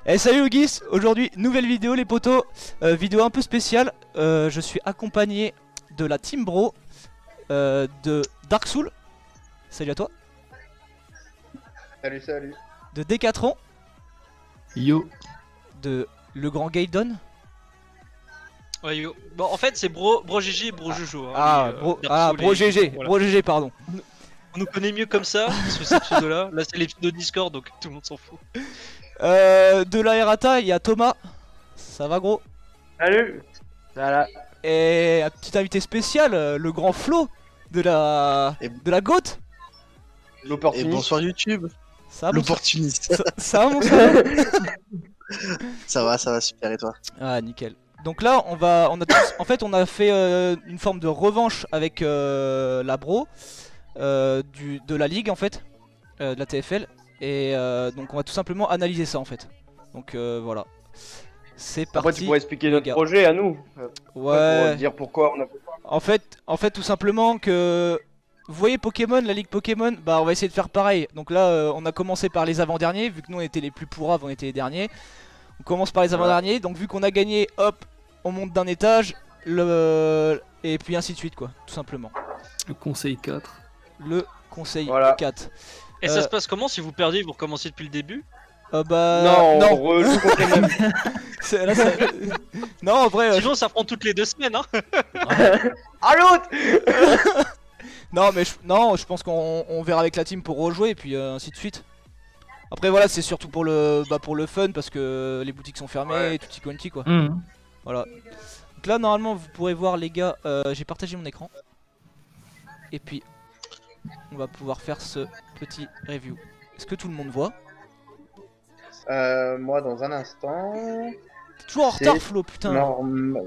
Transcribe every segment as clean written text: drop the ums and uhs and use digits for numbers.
Et salut Ogis, aujourd'hui nouvelle vidéo les potos, vidéo un peu spéciale, je suis accompagné de la Team Bro, de Dark Soul, salut à toi, Salut, salut. de Decathlon, Yo. de Le Grand Gaydon. Ouais, yo. Bon, en fait, c'est Bro GG et Bro Jojo. Ah, Bro GG, voilà. Bro GG pardon. On nous connaît mieux comme ça, sur ces pseudos-là. Là, c'est les pseudos Discord, donc tout le monde s'en fout. De la Errata, il y a Thomas, ça va gros. Salut. Voilà. Et un petit invité spécial, le grand Flo, de la GOAT. Et L'opportuniste. bonsoir YouTube. Ça va mon L'opportuniste. ça va mon salaud. Ça va super et toi? Ah nickel. Donc là on a tous, en fait on a fait une forme de revanche avec la bro de la ligue en fait, de la TFL. Et donc on va tout simplement analyser ça en fait. Donc voilà. C'est parti. Après, tu pourrais expliquer les notre gars. projet à nous. Ouais. Pour dire pourquoi on a fait ça. En fait tout simplement que vous voyez Pokémon, la ligue Pokémon, bah on va essayer de faire pareil. Donc là on a commencé par les avant-derniers, vu que nous on était les plus pourraves, on était les derniers. On commence par les avant-derniers, donc vu qu'on a gagné, hop, on monte d'un étage, et puis ainsi de suite quoi, tout simplement. Le conseil 4. Le conseil Voilà. 4. Et ça se passe comment si vous perdiez, vous recommencez depuis le début? Bah Non, non. on rejoue contre les mêmes. Là, ça... non en vrai Sinon, ça prend toutes les 2 semaines, hein. À l'autre. non mais je pense qu'on verra avec la team pour rejouer et puis ainsi de suite. Après voilà, c'est surtout pour le fun parce que les boutiques sont fermées Ouais. et tutti quanti quoi. Voilà. Donc là normalement vous pourrez voir les gars, j'ai partagé mon écran. Et puis on va pouvoir faire ce petit review. Est-ce que tout le monde voit? Moi, dans un instant. T'es toujours en C'est retard Flo putain. Non,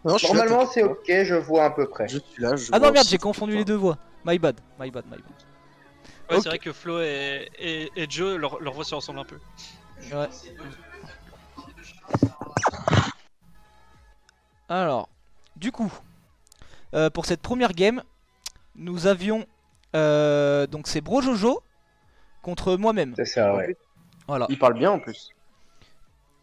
je suis là, Normalement, c'est t'inquiète ok, je vois à peu près. pas. Je suis là. Ah non merde, j'ai confondu les deux voix. My bad. Ouais, Ok. c'est vrai que Flo et Joe, leur voix se ressemblent un peu. Ouais. Alors, du coup, pour cette première game, nous avions donc c'est Bro Jojo contre moi-même. C'est ça, ouais. Voilà. Il parle bien en plus.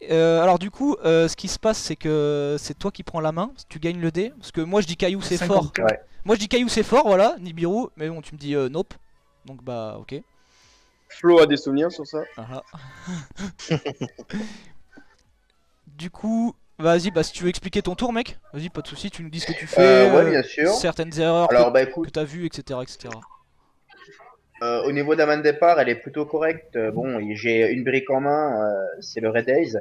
Alors du coup, ce qui se passe, c'est que c'est toi qui prends la main, tu gagnes le dé. Parce que moi je dis caillou c'est fort. Ouais. Moi je dis caillou c'est fort, voilà, Nibiru. Mais bon, tu me dis nope. Donc bah ok. Flo a des souvenirs sur ça. Ah ah. Du coup, vas-y, bah si tu veux expliquer ton tour, mec, vas-y, pas de soucis, tu nous dis ce que tu fais, Ouais, bien sûr. certaines erreurs Alors, bah que écoute, t'as vues, etc., etc. au niveau de la main de départ, elle est plutôt correcte. Bon, j'ai une brique en main, c'est le Red Days.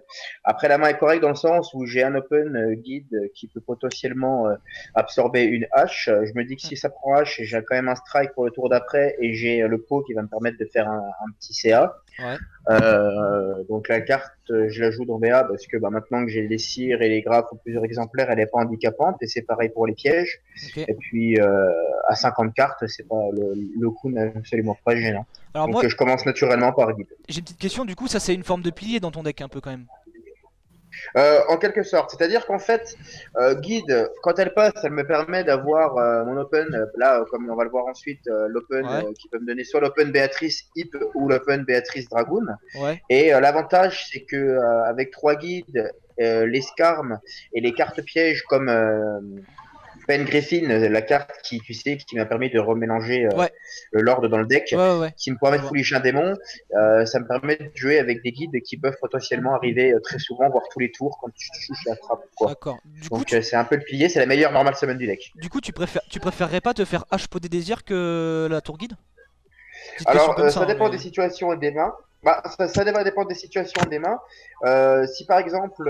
Après, la main est correcte dans le sens où j'ai un open guide qui peut potentiellement absorber une hache. Je me dis que si ça prend hache, j'ai quand même un strike pour le tour d'après et j'ai le pot qui va me permettre de faire un petit CA. Ouais. Donc la carte, je la joue dans BA parce que bah, maintenant que j'ai les cires et les graphes en plusieurs exemplaires, elle est pas handicapante et c'est pareil pour les pièges. Ok. Et puis à 50 cartes, c'est pas le coup n'est absolument pas gênant. Alors Donc moi, je commence naturellement par guide. j'ai une petite question, du coup, ça c'est une forme de pilier dans ton deck un peu quand même. En quelque sorte, c'est-à-dire qu'en fait, guide, quand elle passe, elle me permet d'avoir mon open, là, comme on va le voir ensuite, l'open Ouais. qui peut me donner soit l'open Béatrice Hip ou l'open Béatrice Dragoon. Ouais. Et l'avantage, c'est que avec 3 guides, les scarmes et les cartes pièges comme Pen Griffin, la carte qui, tu sais, qui m'a permis de remélanger Ouais. le Lord dans le deck, Ouais. qui me permet de Je vois. foolish un démon, ça me permet de jouer avec des guides qui peuvent potentiellement arriver très souvent, voire tous les tours quand tu touches la trappe, quoi. D'accord. Du Donc coup, c'est un peu le pilier, c'est la meilleure normal summon du deck. tu préférerais pas te faire H des désirs que la tour guide? Petite question Alors, comme ça, ça hein, dépend mais- des situations et des mains. Bah, ça va dépendre des situations et des mains. Si par exemple,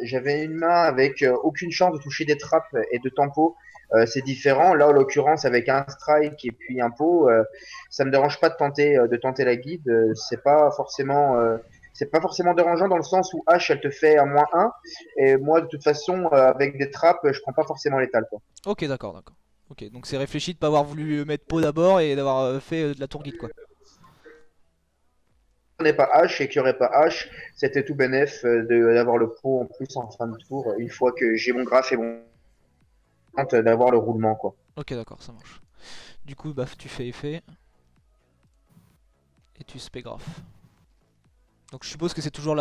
j'avais une main avec aucune chance de toucher des trappes et de tempo, c'est différent. Là, en l'occurrence, avec un strike et puis un pot, ça me dérange pas de tenter la guide. C'est pas forcément dérangeant dans le sens où H, elle te fait un -1. Et moi, de toute façon, avec des trappes, je prends pas forcément l'étal, quoi. Ok, d'accord. Ok, donc c'est réfléchi de pas avoir voulu mettre pot d'abord et d'avoir fait de la tour guide quoi. N'est pas H et qu'il n'y aurait pas H, c'était tout bénef d'avoir le pot en plus en fin de tour, une fois que j'ai mon graphe et mon d'avoir le roulement, quoi. Ok, d'accord, ça marche. Du coup, bah tu fais effet. Et tu spégraphes. Donc je suppose que c'est toujours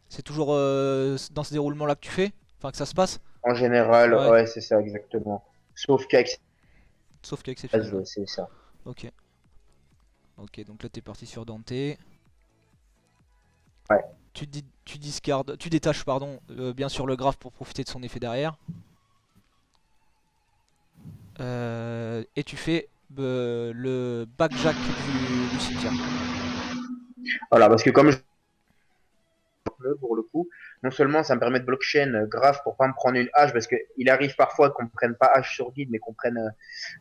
c'est toujours dans ce déroulement là que tu fais, enfin que ça se passe, En général, Ouais. ouais, c'est ça, exactement. Sauf qu'avec sauf qu'avec ces Saz, finales. c'est ça. Ok. Ok, donc là t'es parti sur Dante. Ouais. Tu discardes, tu détaches pardon, bien sûr le graphe pour profiter de son effet derrière. Et tu fais le backjack du cimetière. Voilà, parce que comme je pour le coup, non seulement ça me permet de blockchain grave pour pas me prendre une hache, parce qu'il arrive parfois qu'on prenne pas hache sur guide, mais qu'on prenne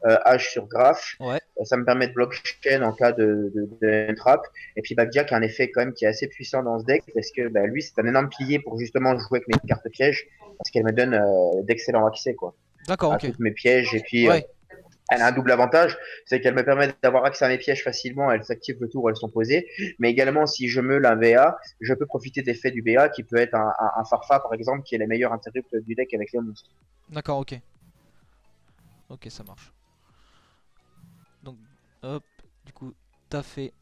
hache sur graph. Ouais, Ça me permet de blockchain en cas de trap. Et puis Backjack a un effet quand même qui est assez puissant dans ce deck, parce que bah, lui, c'est un énorme pilier pour justement jouer avec mes cartes pièges, parce qu'elle me donne d'excellents accès quoi, d'accord, à ok. toutes mes pièges. Et puis, Ouais, elle a un double avantage, c'est qu'elle me permet d'avoir accès à mes pièges facilement, elles s'activent le tour où elles sont posées, mais également si je meule un VA, je peux profiter des effets du BA qui peut être un Farfa par exemple, qui est la meilleure interrupt du deck avec les monstres. d'accord, ok. Ok, ça marche. Donc, hop, du coup, t'as fait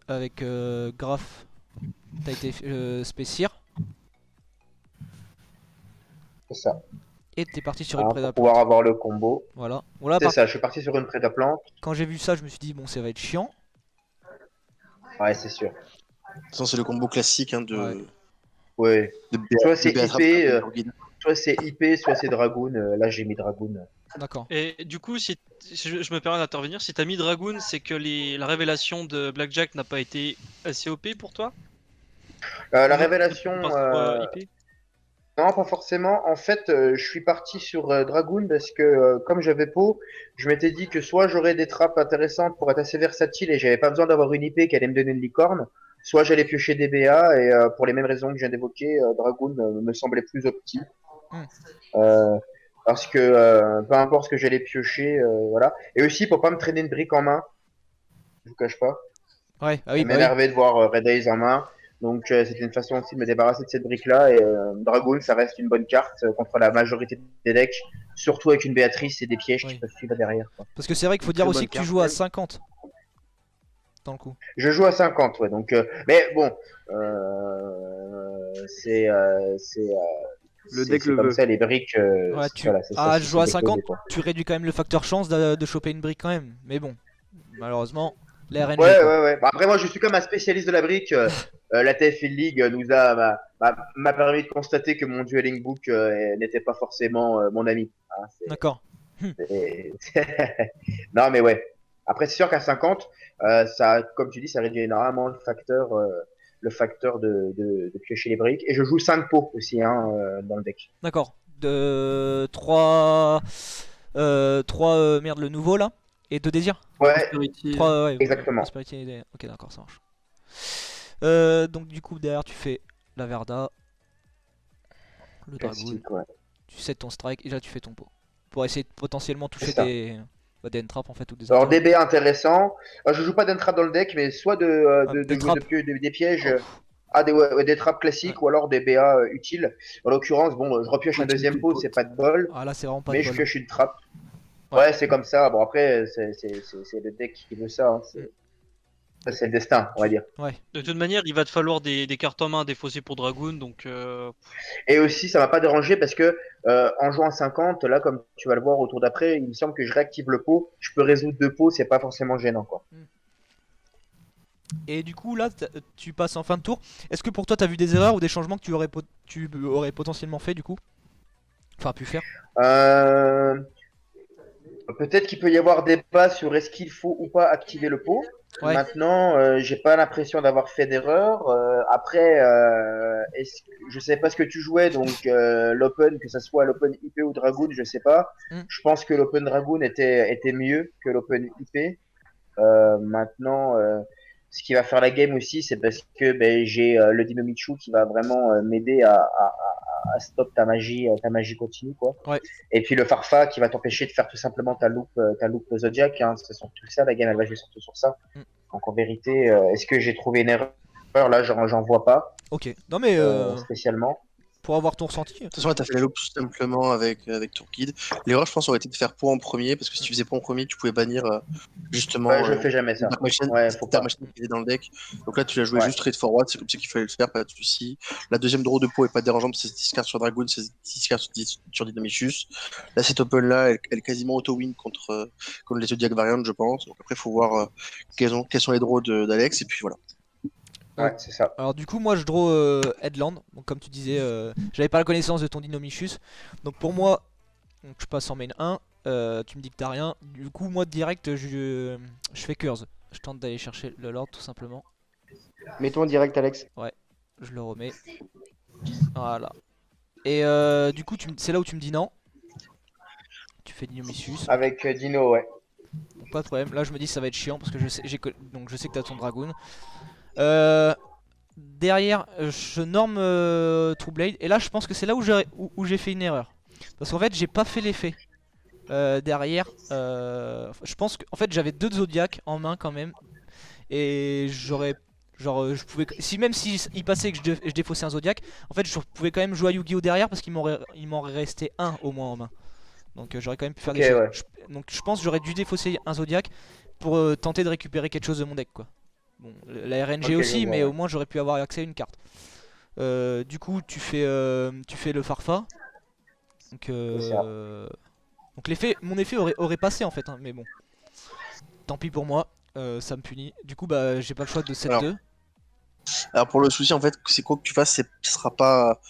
avec graph, t'as été spécir, C'est ça, et t'es parti sur une hein, pour pouvoir prédaplante. avoir le combo. Voilà. Voilà, C'est ça, je suis parti sur une prédaplante. quand j'ai vu ça, je me suis dit, bon, ça va être chiant. Ouais, c'est sûr. De toute façon, c'est le combo classique hein, Ouais, Ouais. de, Soit de c'est Beatrap IP, sur guide. soit c'est IP, soit c'est Dragoon. Là, j'ai mis Dragoon. d'accord. Et du coup, si je me permets d'intervenir, si t'as mis Dragoon, c'est que la révélation de Blackjack n'a pas été assez OP pour toi? La Ou révélation, tu pars sur IP? non, pas forcément. En fait, je suis parti sur Dragoon parce que comme j'avais Pau, je m'étais dit que soit j'aurais des trappes intéressantes pour être assez versatile et j'avais pas besoin d'avoir une IP qui allait me donner une licorne, soit j'allais piocher des BA et pour les mêmes raisons que je viens d'évoquer, Dragoon me semblait plus optique. Hmm. Euh, parce que peu importe ce que j'allais piocher, voilà. Et aussi pour pas me traîner une brique en main, je vous cache pas. Ouais, ah Ça oui, bah oui. m'énervait de voir Red Eyes en main. Donc c'était une façon aussi de me débarrasser de cette brique-là. Et Dragoon, ça reste une bonne carte contre la majorité des decks, surtout avec une Béatrice et des pièges qui Oui. peuvent suivre derrière. Quoi. Parce que c'est vrai qu'il faut Une dire très aussi bonne que tu carte. joues à 50 dans le coup. Je joue à 50, ouais. Donc, mais bon, Le deck c'est le comme veut. ça les briques. Ouais, tu. Voilà, c'est ça, Ah, je c'est joue à des clauses 50, et quoi. tu réduis quand même le facteur chance de choper une brique quand même. Mais bon, malheureusement, la RNG Ouais, quoi. ouais, ouais. Bon, après, moi, je suis comme un spécialiste de la brique. La TFL League nous a m'a permis de constater que mon dueling book n'était pas forcément mon ami. Hein, D'accord. Et- non, mais ouais. Après, c'est sûr qu'à 50, ça, comme tu dis, ça réduit énormément le facteur de piocher les briques. Et je joue 5 pots aussi hein, dans le deck. D'accord. De 3. 3. Merde, le nouveau là. Et 2 désirs. Ouais, Prosperity. 3. Ouais, exactement. prospérité. Ok, d'accord, ça marche. Donc, du coup, derrière, tu fais la Verda, le Dragoon. Classique, ouais. Tu set ton strike et là, tu fais ton pot. Pour essayer de potentiellement C'est toucher ça. des entraps en fait ou des Alors, interrupts. DB intéressant. Je joue pas d'entrap dans le deck, mais soit de jouer D'entrap. des pièges Oh, à des trappes ouais. classiques ou alors des BA utiles. En l'occurrence, bon, je repioche un deuxième pot, c'est pas de bol, Ah là, c'est vraiment pas de mais je bol. pioche une trappe. Ouais. Ouais, c'est comme ça. Bon, après, c'est le deck qui veut ça. Hein. Mm. Ça, c'est le destin, on va dire. Ouais. De toute manière, il va te falloir des cartes en main défaussées pour Dragoon, donc Et aussi, ça m'a pas dérangé parce que en jouant 50, là, comme tu vas le voir au tour d'après, il me semble que je réactive le pot. Je peux résoudre deux pots, c'est pas forcément gênant, quoi. Et du coup, là, tu passes en fin de tour. Est-ce que pour toi, t'as vu des erreurs ou des changements que tu aurais potentiellement fait du coup? Enfin, pu faire. Euh, Peut-être qu'il peut y avoir débat sur est-ce qu'il faut ou pas activer le pot. Ouais. Maintenant, j'ai pas l'impression d'avoir fait d'erreur. Après, je sais pas ce que tu jouais, donc l'Open, que ce soit l'Open IP ou Dragoon, je sais pas. Mm. Je pense que l'Open Dragoon était mieux que l'Open IP. Maintenant, ce qui va faire la game aussi, c'est parce que ben, j'ai le Dinomichu qui va vraiment m'aider à stop ta magie continue, quoi. Ouais. Et puis le Farfa qui va t'empêcher de faire tout simplement ta loupe Zodiac. Hein, c'est surtout ça, la game, elle va jouer surtout sur ça. Mm. Donc en vérité, est-ce que j'ai trouvé une erreur? Là, j'en vois pas Ok. Non mais spécialement. pour avoir ton ressenti. De toute façon, là, t'as fait la loupe tout simplement avec ton guide. L'erreur, je pense, aurait été de faire pot en premier, parce que si tu faisais pot en premier, tu pouvais bannir justement Ouais, je fais jamais ça. Dark Machine, Ouais, faut Dark pas. Machine qui était dans le deck. Donc là, tu l'as joué Ouais. juste straight forward, c'est comme ça qu'il fallait le faire, pas de soucis. La deuxième draw de pot est pas dérangeante, c'est 10 cartes sur Dragoon, c'est 10 cartes sur Dynamicius. Là, cette open-là, elle est quasiment auto-win contre les Zodiac Variants, je pense. Donc après, il faut voir quels sont les draws d'Alex, et puis voilà. Ouais, c'est ça. Alors du coup moi je draw Headland, donc comme tu disais j'avais pas la connaissance de ton Dynamicius, donc pour moi donc, je passe en main 1, tu me dis que t'as rien, du coup moi direct je fais Curse, je tente d'aller chercher le Lord tout simplement, Mets-toi en direct, Alex. je le remets, voilà, et du coup c'est là où tu me dis non, tu fais Dynamicius, Avec Dino, ouais. donc pas de problème, là je me dis ça va être chiant parce que donc je sais que t'as ton Dragoon. Derrière, je norme True Blade. Et là, je pense que c'est là où j'ai fait une erreur. Parce qu'en fait, j'ai pas fait l'effet. Derrière, je pense que en fait, j'avais 2 Zodiac en main quand même. Et j'aurais. Genre, je pouvais. Si même si il passait et que je défaussais un Zodiac, en fait, je pouvais quand même jouer à Yu-Gi-Oh! Derrière parce il m'aurait resté un au moins en main. Donc, j'aurais quand même pu faire Ok, des choses. ouais. Donc, je pense que j'aurais dû défausser un Zodiac pour tenter de récupérer quelque chose de mon deck, quoi. Bon, la RNG Ok, aussi, je vois, mais ouais. au moins j'aurais pu avoir accès à une carte. Du coup, tu fais le Farfa. Donc, C'est ça. donc mon effet aurait passé en fait, hein, mais bon. Tant pis pour moi, ça me punit. Du coup, bah, j'ai pas le choix de 7-2. Alors pour le souci, en fait, c'est quoi que tu fasses, ce sera pas.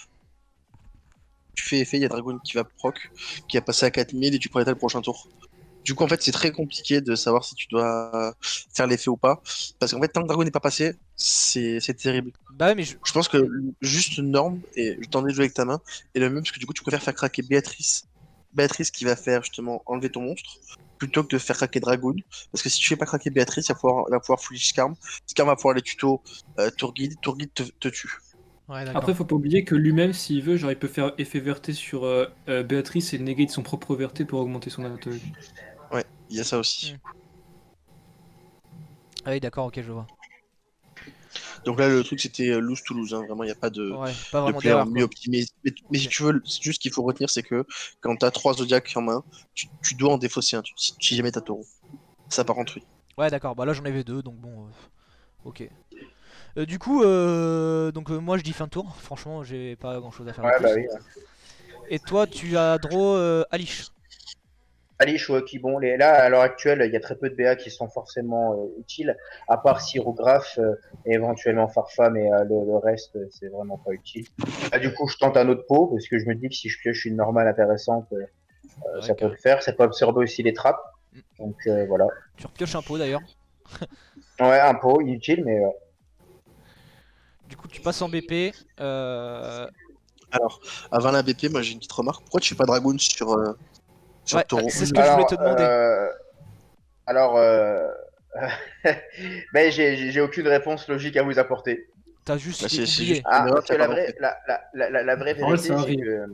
Tu fais effet, il y a Dragoon qui va proc, qui va passer à 4000 et tu pourrais être le prochain tour. Du coup, en fait, c'est très compliqué de savoir si tu dois faire l'effet ou pas. Parce qu'en fait, tant que Dragoon n'est pas passé, c'est terrible. Bah, ouais, mais Je pense que juste norme, et je t'en ai joué avec ta main, et le même, parce que du coup, tu préfères faire craquer Béatrice. Béatrice qui va faire justement enlever ton monstre, plutôt que de faire craquer Dragoon. Parce que si tu fais pas craquer Béatrice, il va pouvoir Foolish Scarm. Scarm va pouvoir les tutos Tourguide, Tourguide te tue. Ouais, d'accord. Après, faut pas oublier que lui-même, s'il veut, genre, il peut faire effet verté sur Béatrice et negate son propre verté pour augmenter son attaque. Ouais, il y a ça aussi. Ah oui, d'accord, ok, je vois. Donc là, le truc, c'était lose to lose. Hein. Vraiment, il n'y a pas Ouais, pas de vraiment player d'erreur, mieux quoi. optimisé. Mais si Ok. tu veux, juste ce qu'il faut retenir, c'est que quand tu as 3 Zodiacs en main, tu dois en défausser un, si jamais t'as taureau. Ça part en truc. Ouais, d'accord, bah là j'en avais 2, donc bon, ok. Du coup, moi je dis fin de tour. Franchement, j'ai pas grand chose à faire de Ouais, plus. bah oui. Ouais. Et toi, tu as draw Alish. Alish, ouais, qui bon, là, à l'heure actuelle, il y a très peu de BA qui sont forcément utiles, à part Cyrographe et éventuellement Farfa, mais le reste, c'est vraiment pas utile. Là, du coup, je tente un autre pot, parce que je me dis que si je pioche une normale intéressante, Ouais, ça peut le faire. Ça peut absorber aussi les trappes. Donc voilà. Tu repioches un pot d'ailleurs. Ouais, un pot, inutile, mais Du coup, tu passes en BP. Alors, avant la BP, moi j'ai une petite remarque. Pourquoi tu fais pas Dragoon sur Ouais, taureau? c'est ce que je voulais te demander. Alors, ben, j'ai aucune réponse logique à vous apporter. T'as juste Bah, c'est oublié. juste- Ah, erreur, parce que t'as la pas vraie, montré. la vraie En vrai, vérité, ça c'est arrive. que,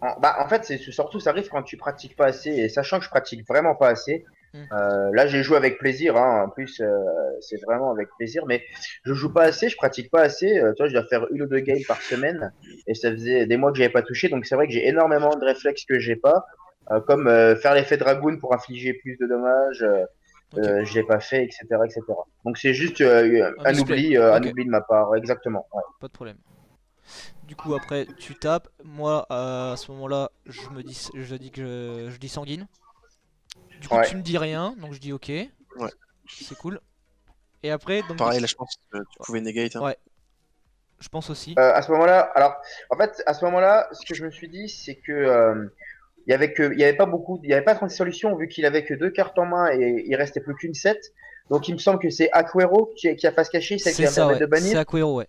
en fait, c'est surtout ça arrive quand tu pratiques pas assez. Et sachant que je pratique vraiment pas assez, Hmm. là, j'ai joué avec plaisir. Hein, en plus, c'est vraiment avec plaisir. Mais je joue pas assez, je pratique pas assez. Toi, je dois faire une ou deux games par semaine, et ça faisait des mois que j'avais pas touché. Donc, c'est vrai que j'ai énormément de réflexes que j'ai pas, comme faire l'effet Dragoon pour infliger plus de dommages. Ok, Je l'ai pas fait, etc., etc. Donc c'est juste un misplay. un Ok, oubli de ma part, exactement. Ouais. pas de problème. Du coup, après, tu tapes. Moi, à ce moment-là, je dis sanguine. Du coup, Ouais. tu me dis rien, donc je dis ok. Ouais. C'est cool. Et après, donc, Pareil, là je pense que tu pouvais negate. Hein. ouais, je pense aussi. À ce moment-là, alors en fait, à ce moment-là, ce que je me suis dit, c'est que il y avait pas beaucoup, il y avait pas 36 solutions vu qu'il avait que deux cartes en main et il restait plus qu'une 7. Donc il me semble que c'est Aquero qui a face cachée, celle qui C'est va me ça, permettre ouais. de bannir. C'est Aquero, ouais.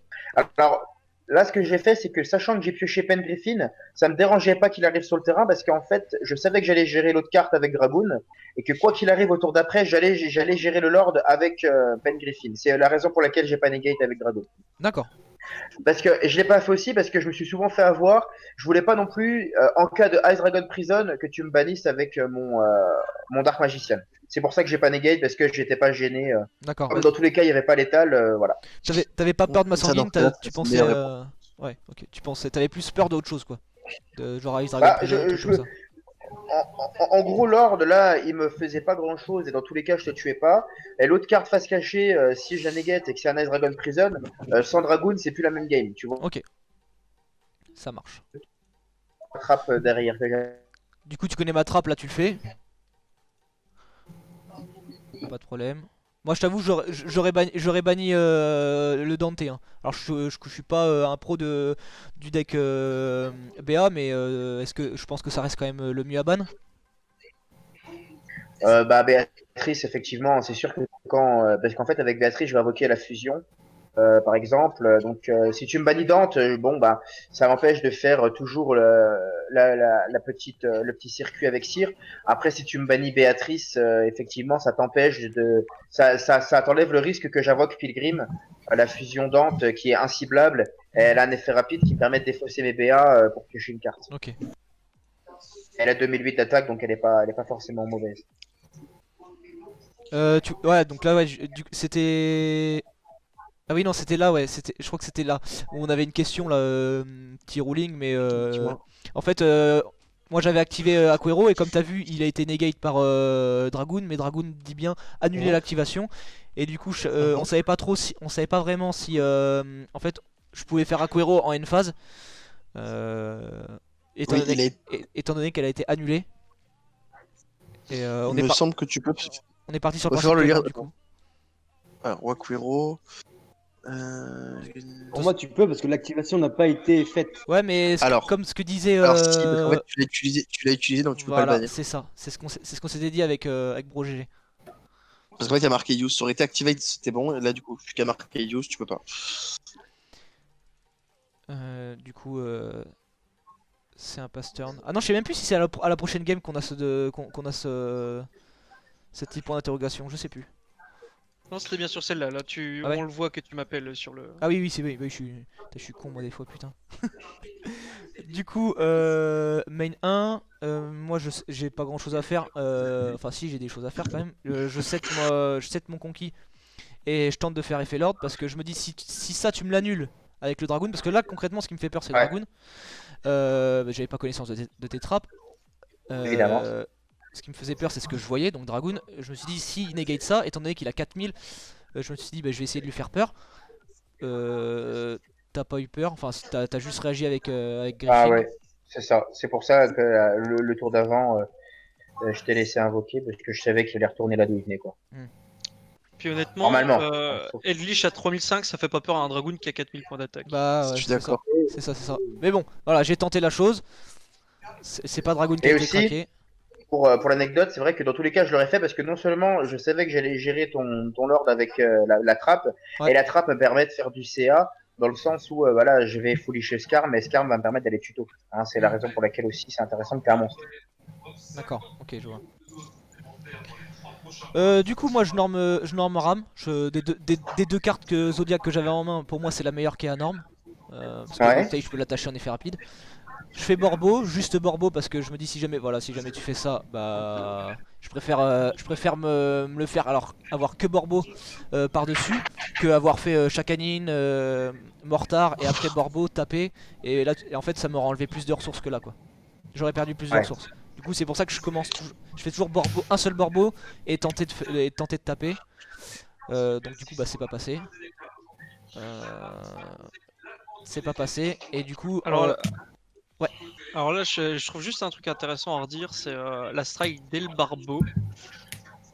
Alors là, ce que j'ai fait, c'est que sachant que j'ai pioché Pen Griffin, ça me dérangeait pas qu'il arrive sur le terrain parce qu'en fait, je savais que j'allais gérer l'autre carte avec Dragoon et que quoi qu'il arrive au tour d'après, j'allais gérer le Lord avec Pen Griffin. C'est la raison pour laquelle j'ai pas negate avec Dragoon. D'accord. Parce que et je l'ai pas fait aussi parce que je me suis souvent fait avoir. Je voulais pas non plus, en cas de Ice Dragon Prison, que tu me bannisses avec mon Dark Magician. C'est pour ça que j'ai pas negate parce que j'étais pas gêné. D'accord. Comme dans tous les cas, il y avait pas l'étal, voilà. T'avais pas peur de ma Ça, sanguine, dans ce cas-là, tu c'est pensais. une meilleure réponse. Ouais, ok. Tu pensais, t'avais plus peur d'autre chose quoi. De genre Ice Dragon Bah, Prison, un truc je comme me, ça. en gros, Lord, là, il me faisait pas grand chose et dans tous les cas, je te tuais pas. Et l'autre carte face cachée, si je la negate et que c'est un Ice Dragon Prison, sans Dragoon, c'est plus la même game. Tu vois, Ok, ça marche. on attrape derrière. Du coup, tu connais ma trappe, là tu le fais. Pas de problème. Moi, je t'avoue, j'aurais banni le Dante. Hein. Alors, je suis pas un pro du deck BA, mais est-ce que je pense que ça reste quand même le mieux à ban? Bah, Béatrice, effectivement, c'est sûr que quand. Parce qu'en fait, avec Béatrice, je vais invoquer la fusion. Par exemple. Donc, si tu me bannis Dante, bon bah, ça m'empêche de faire toujours la petite, le petit circuit avec Cyr. Après, si tu me bannis Béatrice, effectivement, ça t'empêche de, ça t'enlève le risque que j'invoque Pilgrim, la fusion Dante qui est inciblable. Et elle a un effet rapide qui me permet de défausser mes BA pour piocher une carte. Ok. Elle a 2008 d'attaque, donc elle est pas forcément mauvaise. Ouais, donc là, ouais, c'était. Ah oui, non, c'était là, ouais, je crois que c'était là où on avait une question là, petit ruling, mais Dis-moi. en fait, moi j'avais activé Aquero et comme t'as vu, il a été negate par Dragoon, mais Dragoon dit bien annuler Mhm. l'activation et du coup, on Mhm. savait pas trop si, on savait pas vraiment si, en fait, je pouvais faire Aquero en end phase, euh, étant Oui, donné, étant donné qu'elle a été annulée et il me semble que tu peux. on est parti sur le On va faire principe le que lien. non du coup. Alors, Wakwiro. Euh... Pour moi, tu peux parce que l'activation n'a pas été faite. Ouais, mais Alors, comme ce que disait alors si, parce qu'en fait, tu l'as utilisé, donc tu peux pas le voilà, bannir. c'est ça. C'est ce qu'on s'était dit avec, avec Bro GG. Parce qu'en fait, il y a marqué use. Ça aurait été activate, c'était bon. Et là, du coup, vu qu'il y a marqué use, tu peux pas. Du coup, c'est un pass turn. Ah non, je sais même plus si c'est à la prochaine game qu'on a qu'on a ce petit point d'interrogation. Je sais plus. Non, c'était bien sur celle-là. Là, Ah ouais. on le voit que tu m'appelles sur le. Ah oui, oui, c'est oui, oui, je suis con moi des fois, putain. Du coup, main 1, moi j'ai pas grand chose à faire. Enfin, si, j'ai des choses à faire quand même. Je set mon conquis et je tente de faire effet Lord parce que je me dis si ça tu me l'annules avec le Dragoon, parce que là concrètement ce qui me fait peur c'est le Ouais. Dragoon. Bah, j'avais pas connaissance de tes trappes. Évidemment. Ce qui me faisait peur c'est ce que je voyais, donc Dragoon. Je me suis dit s'il negate ça, étant donné qu'il a 4000, je me suis dit bah, je vais essayer de lui faire peur. T'as pas eu peur, enfin t'as juste réagi avec Ah Griffin. ouais, c'est ça. C'est pour ça que le tour d'avant, je t'ai laissé invoquer parce que je savais qu'il allait retourner là d'où il venait, quoi. Puis honnêtement, Normalement. Eldlich à 3005, ça fait pas peur à un Dragoon qui a 4000 points d'attaque. Bah Je ouais, suis c'est ça. d'accord. C'est ça, c'est ça. Mais bon, voilà, j'ai tenté la chose. C'est pas Dragoon qui a Et été aussi, craqué. pour l'anecdote, c'est vrai que dans tous les cas, je l'aurais fait parce que non seulement je savais que j'allais gérer ton lord avec la trappe, Ouais. et la trappe me permet de faire du CA dans le sens où voilà, je vais foulisher Skarm, mais Skarm va me permettre d'aller tuto. Hein, c'est la raison pour laquelle aussi c'est intéressant que t'aies un monstre. D'accord, ok, je vois. Du coup, moi je norme Ram. Des deux cartes que Zodiac que j'avais en main, pour moi c'est la meilleure qui est à norme. Parce que Ouais. Voltaï, je peux l'attacher en effet rapide. Je fais Borbo, juste Borbo parce que je me dis si jamais, voilà, si jamais tu fais ça, bah je préfère me le faire, alors avoir que Borbo par dessus, que avoir fait Chakanine, Mortar et après Borbo taper et là et en fait ça m'aurait enlevé plus de ressources que là quoi. J'aurais perdu plus de Ouais. ressources. Du coup c'est pour ça que je fais toujours Borbo, un seul Borbo et tenter de taper. Donc du coup bah c'est pas passé. C'est pas passé et du coup Alors, ouais. alors là, je trouve juste un truc intéressant à redire, c'est la strike d'El Barbo.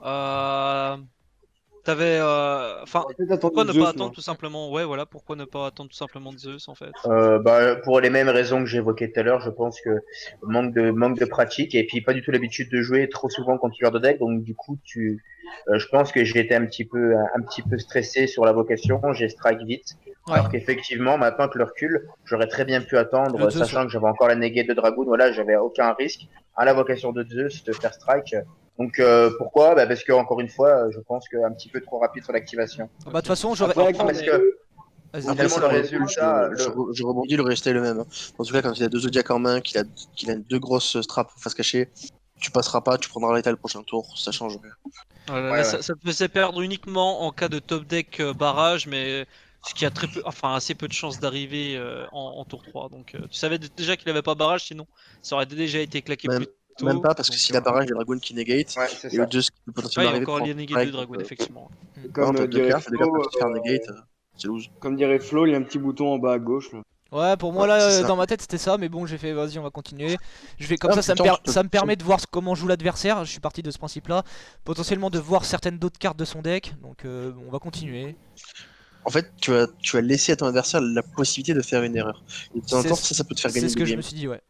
Euh, Enfin, Peut-être attendre pourquoi ne Zeus, pas attendre moi. tout simplement? Ouais, voilà, pourquoi ne pas attendre tout simplement de Zeus en fait? Bah, pour les mêmes raisons que j'évoquais tout à l'heure, je pense que manque de pratique et puis pas du tout l'habitude de jouer trop souvent contre ce genre de deck. Donc du coup, je pense que j'ai été un petit peu stressé sur la vocation. J'ai strike vite. Ouais. Alors qu'effectivement, maintenant que le recul, j'aurais très bien pu Le attendre, Zeus, sachant que j'avais encore la negate de Dragoon. Voilà, j'avais aucun risque à la vocation de Zeus de faire strike. Donc pourquoi? Bah, parce que encore une fois, je pense qu'un petit peu trop rapide sur l'activation. Bah de toute façon j'aurais... Après, Parce que Vas-y, Après, finalement ça, le pour le coup, résultat, je rebondis, le résultat est le même. Hein. En tout cas, quand il a deux Zodiacs en main, qu'il a deux grosses straps face cachée, tu passeras pas, tu prendras l'état le prochain tour, ça change rien. Voilà, Ouais, là, ouais. ça te faisait perdre uniquement en cas de top deck barrage, mais Ce qui a très peu, enfin assez peu de chances d'arriver en tour 3. Donc tu savais déjà qu'il avait pas barrage, sinon ça aurait déjà été claqué Même, plus tôt. même pas, parce que donc, s'il a barrage, il y a Dragoon qui negate. Ouais, c'est Et ça. le 2 qui peut ouais, potentiellement il y a arriver encore pour les negate de strike, Dragoon, donc, effectivement. non, Comme t'as deux dirait cartes, fais gaffe Flo, à te faire negate, c'est loose. comme dirait Flo, il y a un petit bouton en bas à gauche. Là. Ouais, pour moi Ouais, là, c'est ça. dans ma tête c'était ça, mais bon, j'ai fait vas-y, on va continuer. Je vais comme Ah, ça, putain, ça me permet de voir comment joue l'adversaire. Je suis parti de ce principe-là, potentiellement de voir certaines d'autres cartes de son deck. Donc on va continuer. En fait, tu vas laisser à ton adversaire la possibilité de faire une erreur. Et de temps en temps, ça peut te faire C'est gagner ce des que je games. me suis dit, ouais.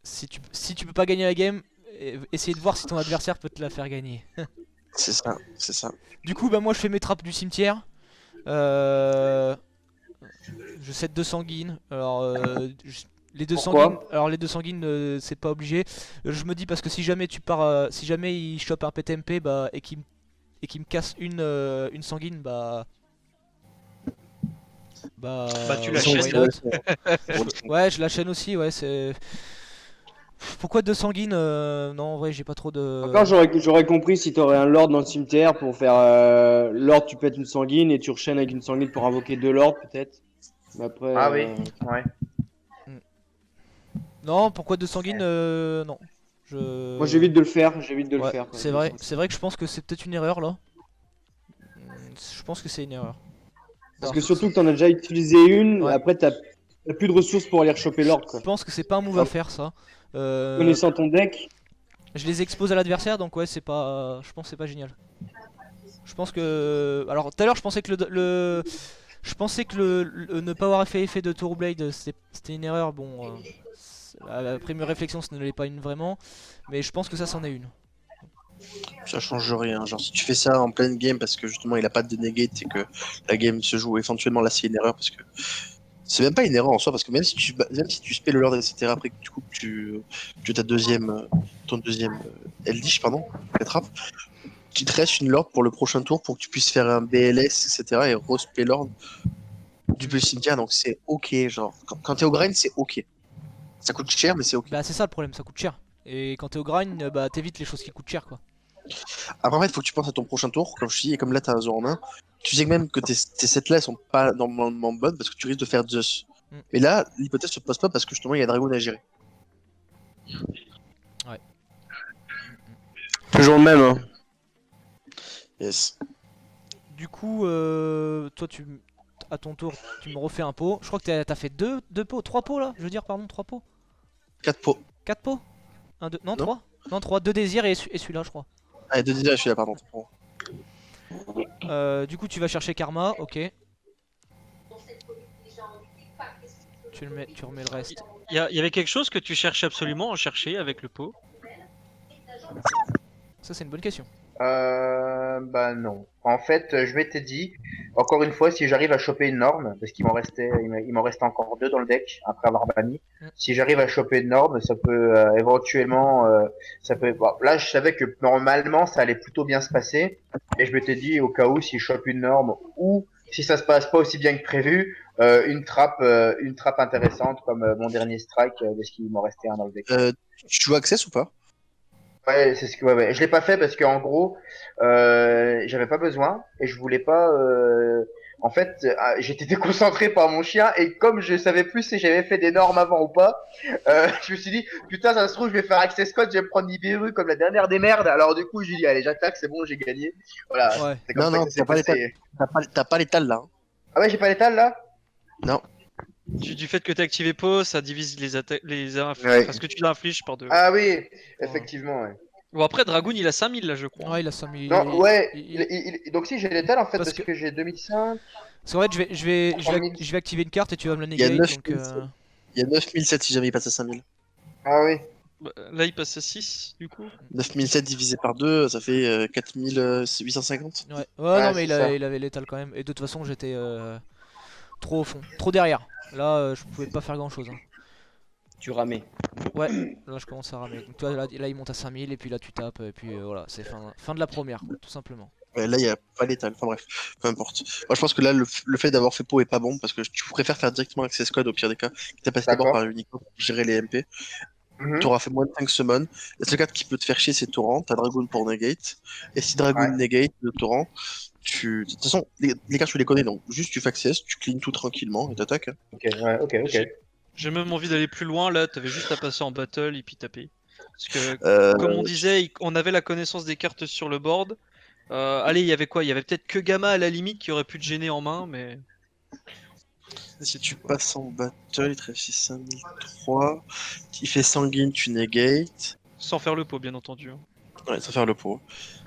Si tu peux pas gagner la game, essaye de voir si ton adversaire peut te la faire gagner. C'est ça, c'est ça. Du coup, bah moi je fais mes trappes du cimetière. Euh... Je set 2 sanguines. Alors les deux Pourquoi sanguines, alors les deux sanguines, c'est pas obligé. Je me dis parce que si jamais tu pars, si jamais il chope un PTMP, bah et qu'il me casse une sanguine, bah tu la why chaînes. not. Ouais, je la chaîne aussi, ouais, c'est. Pourquoi 2 sanguines non, en vrai, j'ai pas trop de. Encore, j'aurais compris si t'aurais un lord dans le cimetière pour faire lord, tu pètes une sanguine et tu rechaînes avec une sanguine pour invoquer 2 lords peut-être. Mais après. Ah oui, ouais. Non, pourquoi 2 sanguines non. Moi j'évite de le faire, Ouais, quoi. c'est vrai que je pense que c'est peut-être une erreur là. Je pense que c'est une erreur. Parce Alors, que surtout que t'en as déjà utilisé une, Ouais. après t'as plus de ressources pour aller rechoper l'ordre quoi. je pense que c'est pas un move à faire ça. Connaissant ton deck, Je les expose à l'adversaire, donc ouais, c'est pas. Je pense que c'est pas génial. Je pense que. Alors tout à l'heure, je pensais que je pensais que ne pas avoir fait effet de Tourblade, c'était une erreur. Bon, la première réflexion, ce ne l'est pas une vraiment, mais je pense que ça, c'en est une. Ça change rien. Genre, si tu fais ça en pleine game parce que justement il a pas de negate et que la game se joue éventuellement, là c'est une erreur parce que c'est même pas une erreur en soi parce que même si tu spell le lord etc après que du coup tu ta ton deuxième Eldritch pardon, la trappe, tu te restes une lord pour le prochain tour pour que tu puisses faire un BLS etc et respell lord du cimetière donc c'est ok genre quand t'es au grind c'est ok. Ça coûte cher mais c'est ok. Bah, c'est ça le problème, ça coûte cher. Et quand t'es au grind, bah t'évites les choses qui coûtent cher quoi. Après, en fait, faut que tu penses à ton prochain tour, comme je te dis, et comme là, t'as un Zor en main. Tu sais que même que tes sets là, elles sont pas normalement bonnes parce que tu risques de faire Zeus. Mm. Mais là, l'hypothèse se pose pas parce que justement, il y a Dragon à gérer. Ouais. toujours le même. Hein. Yes. Du coup, toi, à ton tour, tu me refais un pot. Je crois que t'as fait deux pots, 3 pots là. Je veux dire, pardon, 3 pots. 4 pots. 4 pots. 1, 2, non, Non. 3. Non, 3, 2 désirs et celui-là, je crois. Ah, 2 déjà, je suis là, pardon. Du coup, tu vas chercher Karma, ok. Tu remets le reste. Il y avait quelque chose que tu cherchais absolument à chercher avec le pot. Ça, c'est une bonne question. Bah non. En fait, je m'étais dit, encore une fois, si j'arrive à choper une norme, parce il m'en restait encore 2 dans le deck après avoir banni. Si j'arrive à choper une norme, ça peut éventuellement, bon, là, je savais que normalement, ça allait plutôt bien se passer, et je m'étais dit, au cas où, si je chope une norme ou si ça se passe pas aussi bien que prévu, une trappe intéressante comme mon dernier strike, parce qu'il m'en restait un dans le deck. Tu joues Access ou pas? Ouais, c'est ce que ouais. Je l'ai pas fait parce qu'en gros, j'avais pas besoin et je voulais pas. En fait, j'étais déconcentré par mon chien et comme je savais plus si j'avais fait des normes avant ou pas, je me suis dit putain ça se trouve je vais faire Access Code, je vais me prendre Nibiru comme la dernière des merdes. Alors du coup j'ai dit allez j'attaque, c'est bon j'ai gagné. Voilà. Ouais. C'est comme Non, ça non, que ça s'est passé. T'as pas l'étal là. Hein. Ah ouais j'ai pas l'étal là. Non. Du fait que tu as activé pot, ça divise les attaques, Ouais. parce que tu l'infliges par 2. Ah oui effectivement ouais. Bon après Dragoon il a 5000 là je crois. Ouais, il a 5000. Non ouais donc si j'ai l'étal en fait Parce parce que- que j'ai 2005. Parce qu'en fait, je vais activer une carte et tu vas me la negate. 9 Donc, Il y a 9007 si jamais il passe à 5000. Ah oui. Bah, là il passe à 6 du coup. 9007 divisé par 2, ça fait 4850. ouais, Ouais, non, mais c'est ça. il avait l'étal quand même. Et de toute façon, j'étais trop au fond, trop derrière. Là, je pouvais pas faire grand chose. Tu ramais. Ouais, là, je commence à ramer. Donc, toi, là, il monte à 5000 et puis là, tu tapes. Et puis voilà, c'est fin de la première, quoi, tout simplement. Ouais, là, il n'y a pas l'étal. Enfin bref, peu importe. Moi, je pense que là, le fait d'avoir fait pot est pas bon parce que tu préfères faire directement Access Code au pire des cas, quitte à passer d'abord D'accord. par Unicode pour gérer les MP. Mhm. T'auras fait moins de 5 summons. La seule carte qui peut te faire chier, c'est Torrent. T'as Dragoon pour negate. Et si Dragoon Ouais. negate le Torrent, de toute façon, les cartes, tu les connais, donc juste tu fais access, tu clean tout tranquillement et t'attaques, hein. Ok, ouais, ok. J'ai même envie d'aller plus loin là, t'avais juste à passer en battle et puis taper. Parce que, Euh, comme on disait, on avait la connaissance des cartes sur le board. Allez, il y avait quoi? Il y avait peut-être que Gamma à la limite qui aurait pu te gêner en main, mais. Si tu passes en battle, il te réussit 5003. Il fait sanguine, tu negate. Sans faire le pot, bien entendu, hein. Ouais, sans faire le pot.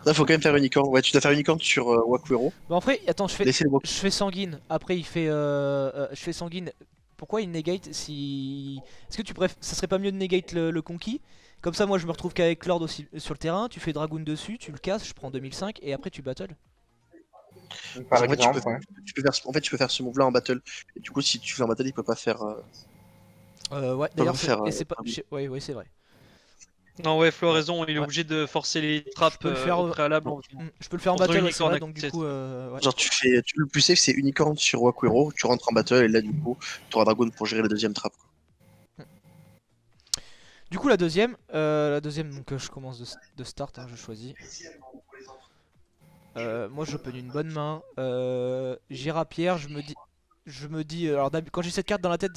Là, faut quand même faire unicorn. Ouais, tu dois faire unicorn sur Wakwero. Bon après, attends, Laissez le je fais sanguine. Après, il fait, je fais sanguine. Pourquoi il negate si... Est-ce que tu préfères... Ça serait pas mieux de negate le conquis? Comme ça, moi, je me retrouve qu'avec Lord aussi sur le terrain. Tu fais Dragoon dessus, tu le casses, je prends 2005 et après tu battle. Par En fait, exemple, ouais. tu peux faire ce move là en battle. Et du coup, si tu fais en battle, il peut pas faire. Ouais, Peut d'ailleurs, pas faire. et c'est pas... Ouais, ouais, c'est vrai. Non, ouais, Flo a raison, il est Ouais. obligé de forcer les Je trappes peux le faire au préalable. Je peux le faire en Contre battle, ouais, c'est Unicorn vrai, donc du Access. coup... ouais. Genre, le plus safe, c'est unicorn sur Wakwero. Tu rentres en battle et là, du coup, tu auras Dragoon pour gérer la deuxième trappe, quoi. Du coup, la deuxième, donc je commence de start, hein, je choisis. Moi, j'open une bonne main. J'ai Rapière, je me dis, alors quand j'ai cette carte dans la tête,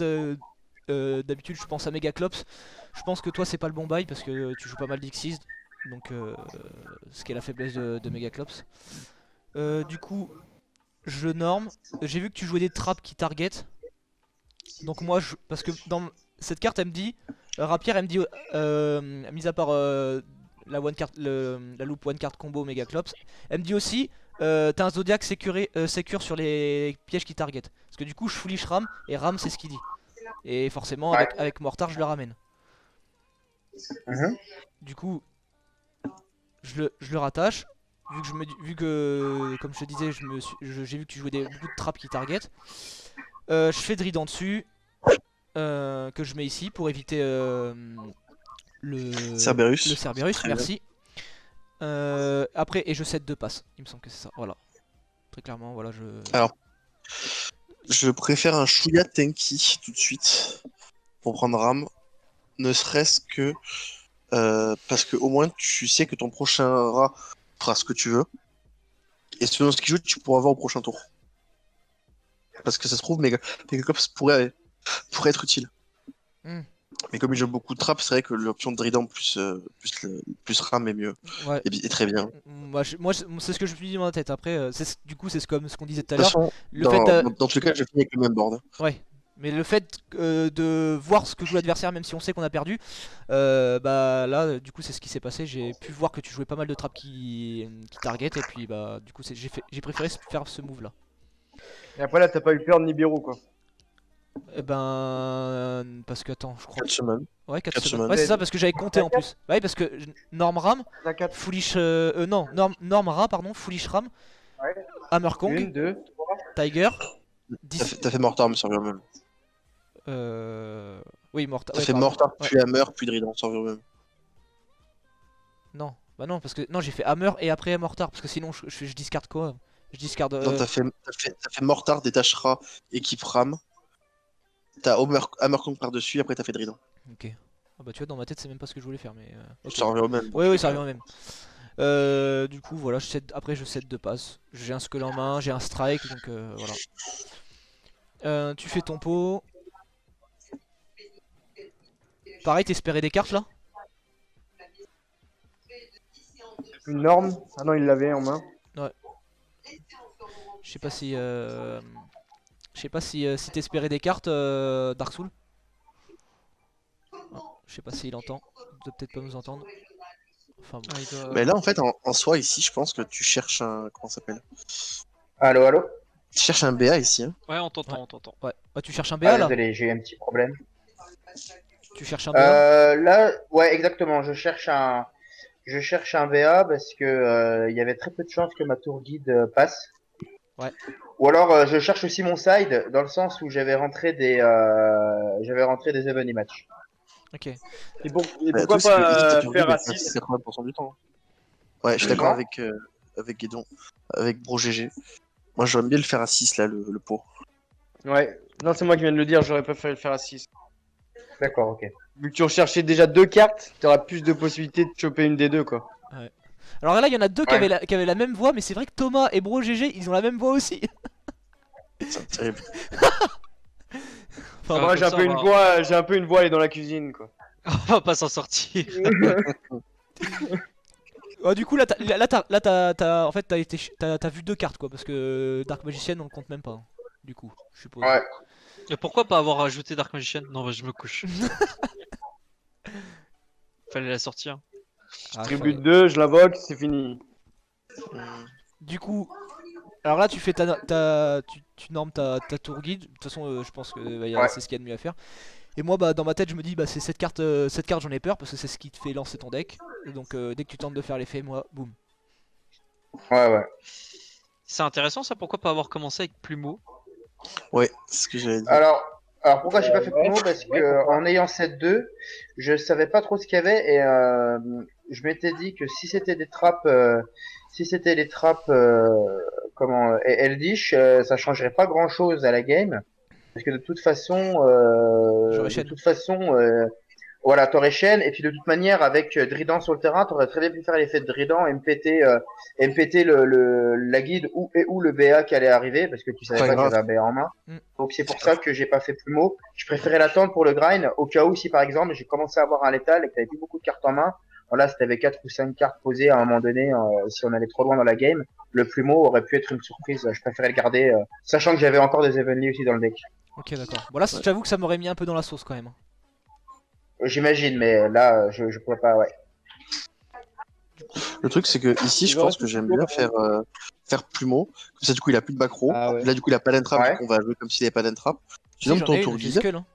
d'habitude, je pense à Megaclops. Je pense que toi, c'est pas le bon bail parce que tu joues pas mal d'Xyz, donc ce qui est la faiblesse de Megaclops. Du coup, je norme. J'ai vu que tu jouais des traps qui target. Donc moi, parce que dans cette carte, elle me dit, Rapière, elle me dit, mis à part la la loupe one card combo Megaclops, elle me dit aussi, t'as un Zodiac sécure sur les pièges qui target. Parce que du coup, je foolish Ram et Ram, c'est ce qu'il dit. Et forcément, Ouais. avec Mortar, je le ramène. Mhm. Du coup, je le rattache. Vu que, comme je te disais, j'ai vu que tu jouais beaucoup de traps qui target. Je fais Drident dessus. Que je mets ici pour éviter le Cerberus. Cerberus, Très bien. merci. Après, et je set 2 passes, il me semble que c'est ça, voilà. Très clairement, voilà, Alors, je préfère un chouïa tanky tout de suite pour prendre Ram. Ne serait-ce que parce que au moins tu sais que ton prochain rat fera ce que tu veux. Et selon ce qu'il joue, tu pourras voir au prochain tour. Parce que ça se trouve, Megaclops pourrait être utile. Hmm. Mais comme il joue beaucoup de traps, c'est vrai que l'option de Drident plus RAM est mieux. Ouais. Et très bien. Moi, c'est ce que je me suis dit dans ma tête. Après, du coup, c'est comme ce qu'on disait tout à De toute l'heure. façon, Le fait dans tous les cas, je finis avec le même board. Ouais. Mais le fait de voir ce que joue l'adversaire, même si on sait qu'on a perdu, bah là, du coup, c'est ce qui s'est passé. J'ai pu voir que tu jouais pas mal de traps qui target, et puis bah, du coup, j'ai préféré faire ce move là. Et après, là, t'as pas eu peur de Nibiru, quoi. Eh ben, parce que attends, je crois. 4 semaines. Ouais, 4 4 semaines. semaines. Ouais, c'est ça, parce que j'avais compté en plus. Ouais, parce que Norm Ram, T'as 4. Foolish. Non, Norm Ra, pardon, Foolish Ram, Ouais. Hammer 1, Kong, 2. Tiger, T'as 10. fait Mortar, me servir même. Oui, Mortar. T'as Ouais, fait pardon. Mortar, Ouais. puis Hammer, puis Drident, me servir même. Non, bah non, parce que. Non, j'ai fait Hammer et après Mortar, parce que sinon je discard quoi? Je discard. Non, t'as fait Mortar, détachera, équipe RAM. T'as Hammer Kong par-dessus, après t'as fait Drident. Ok. Ah bah tu vois, dans ma tête, c'est même pas ce que je voulais faire, mais. Ok. Ça revient au même. Oui, oui, ça revient au même. Du coup, voilà, après je set 2 passes. J'ai un skull en main, j'ai un strike, donc voilà. Tu fais ton pot. Pareil, t'espérais des cartes là? Une norme. Ah non, il l'avait en main. Je sais pas si. Je sais pas si t'espérais des cartes, Dark Soul. Ah, je sais pas s'il entend. Il doit peut-être pas nous entendre. Enfin bon. Ah, il doit- Mais là, en fait, en soi, ici, je pense que tu cherches un. Comment ça s'appelle? Allô, allô? Tu cherches un BA ici, hein. Ouais, on t'entend, Ouais. on t'entend. Ouais. Ah, tu cherches un BA Ah, là? désolé, j'ai eu un petit problème. Tu cherches un BA? Là, ouais, exactement. Je cherche un VA parce que il y avait très peu de chances que ma tour guide passe. Ouais. Ou alors, je cherche aussi mon side dans le sens où j'avais rentré des even match. Ok. Et Mais pourquoi le truc, c'est que pas ici, ta tour faire guide, à elle passe 6? 80% du temps, hein. Ouais, je suis d'accord Comment avec Guédon, avec Bro GG. Moi, j'aime bien le faire à 6 là, le pot. Ouais. Non, c'est moi qui viens de le dire, j'aurais préféré le faire à 6. D'accord, ok. Vu que tu recherchais déjà 2 cartes, t'auras plus de possibilités de choper une des deux, quoi. Alors là, il y en a deux qui Ouais. qui avaient la même voix, mais c'est vrai que Thomas et Bro GG, ils ont la même voix aussi. C'est terrible. Enfin, Moi, comme j'ai un ça, peu on une va- voix, j'ai un peu une voix, elle est dans la cuisine, quoi. On va pas s'en sortir. du coup, en fait, t'as vu deux cartes quoi, parce que Dark Magician on le compte même pas. Hein, du coup, je suppose. Ouais. Et pourquoi pas avoir ajouté Dark Magician? Non, bah, je me couche. Fallait la sortir. Ah, Tribute 2, je l'invoque, c'est fini. Du coup, alors là, tu fais tu normes ta tour guide. De toute façon, je pense que Ouais. c'est ce qu'il y a de mieux à faire. Et moi, dans ma tête, je me dis, c'est cette carte, j'en ai peur parce que c'est ce qui te fait lancer ton deck. Et donc, dès que tu tentes de faire l'effet, moi, boum. Ouais, ouais. C'est intéressant ça, pourquoi pas avoir commencé avec Plumeau? Ouais, c'est ce que j'avais dit. Alors pourquoi j'ai pas fait Plumeau? Parce ouais, que pourquoi en ayant cette 2, je savais pas trop ce qu'il y avait et je m'étais dit que si c'était des trappes, Eldish, ça changerait pas grand chose à la game. Parce que de toute façon, J'aurais chaîne. voilà, t'aurais chaîne, et puis de toute manière, avec Dridan sur le terrain, t'aurais très bien pu faire l'effet de Dridan et me péter la guide où le BA qui allait arriver, parce que tu savais Pas pas que grave. j'avais un BA en main. Mm. Donc c'est pour ça que j'ai pas fait Plumeau. Je préférais l'attendre pour le grind, au cas où si par exemple j'ai commencé à avoir un létal et que t'avais plus beaucoup de cartes en main. Voilà, si t'avais 4 ou 5 cartes posées à un moment donné, si on allait trop loin dans la game, le Plumeau aurait pu être une surprise. Je préférais le garder, sachant que j'avais encore des Evenly aussi dans le deck. Ok, d'accord. Bon, là, Ouais. j'avoue que ça m'aurait mis un peu dans la sauce quand même. J'imagine, mais là, je pourrais pas, ouais. Le truc, c'est que ici, je pense que j'aime bien faire Plumeau. Comme ça, du coup, il a plus de backrow. Ah ouais. Là, du coup, il a pas d'entrap, Ouais. donc on va jouer comme s'il avait pas d'entrap. Tu Si, nommes j'en ton ai tour une, j'ai guide. Skull. Hein.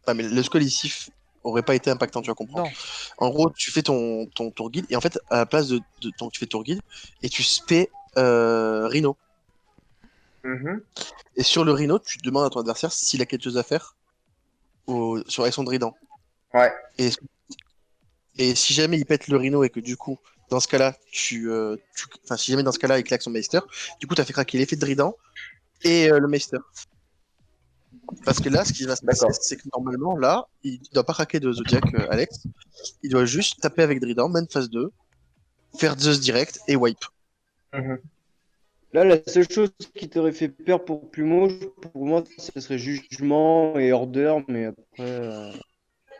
Ah, mais le skull ici aurait pas été impactant, tu vas comprendre. Non. En gros, tu fais ton tour guide, et en fait, à la place donc tu fais tour guide, et tu spé Rhino. Mhm. Et sur le Rhino, tu demandes à ton adversaire s'il a quelque chose à faire avec son Dridan. Ouais. Et si jamais il pète le Rhino et que du coup, dans ce cas-là, enfin, si jamais dans ce cas-là, il claque son Meister, du coup, t'as fait craquer l'effet de Dridan et le Meister. Parce que là, ce qui va se passer, D'accord. c'est que normalement, là, il doit pas craquer de Zodiac, Alex. Il doit juste taper avec Dridan, main phase 2, faire Zeus direct et wipe. Mhm. Là, la seule chose qui t'aurait fait peur pour Plumeau, pour moi, ce serait Jugement et Order, mais après,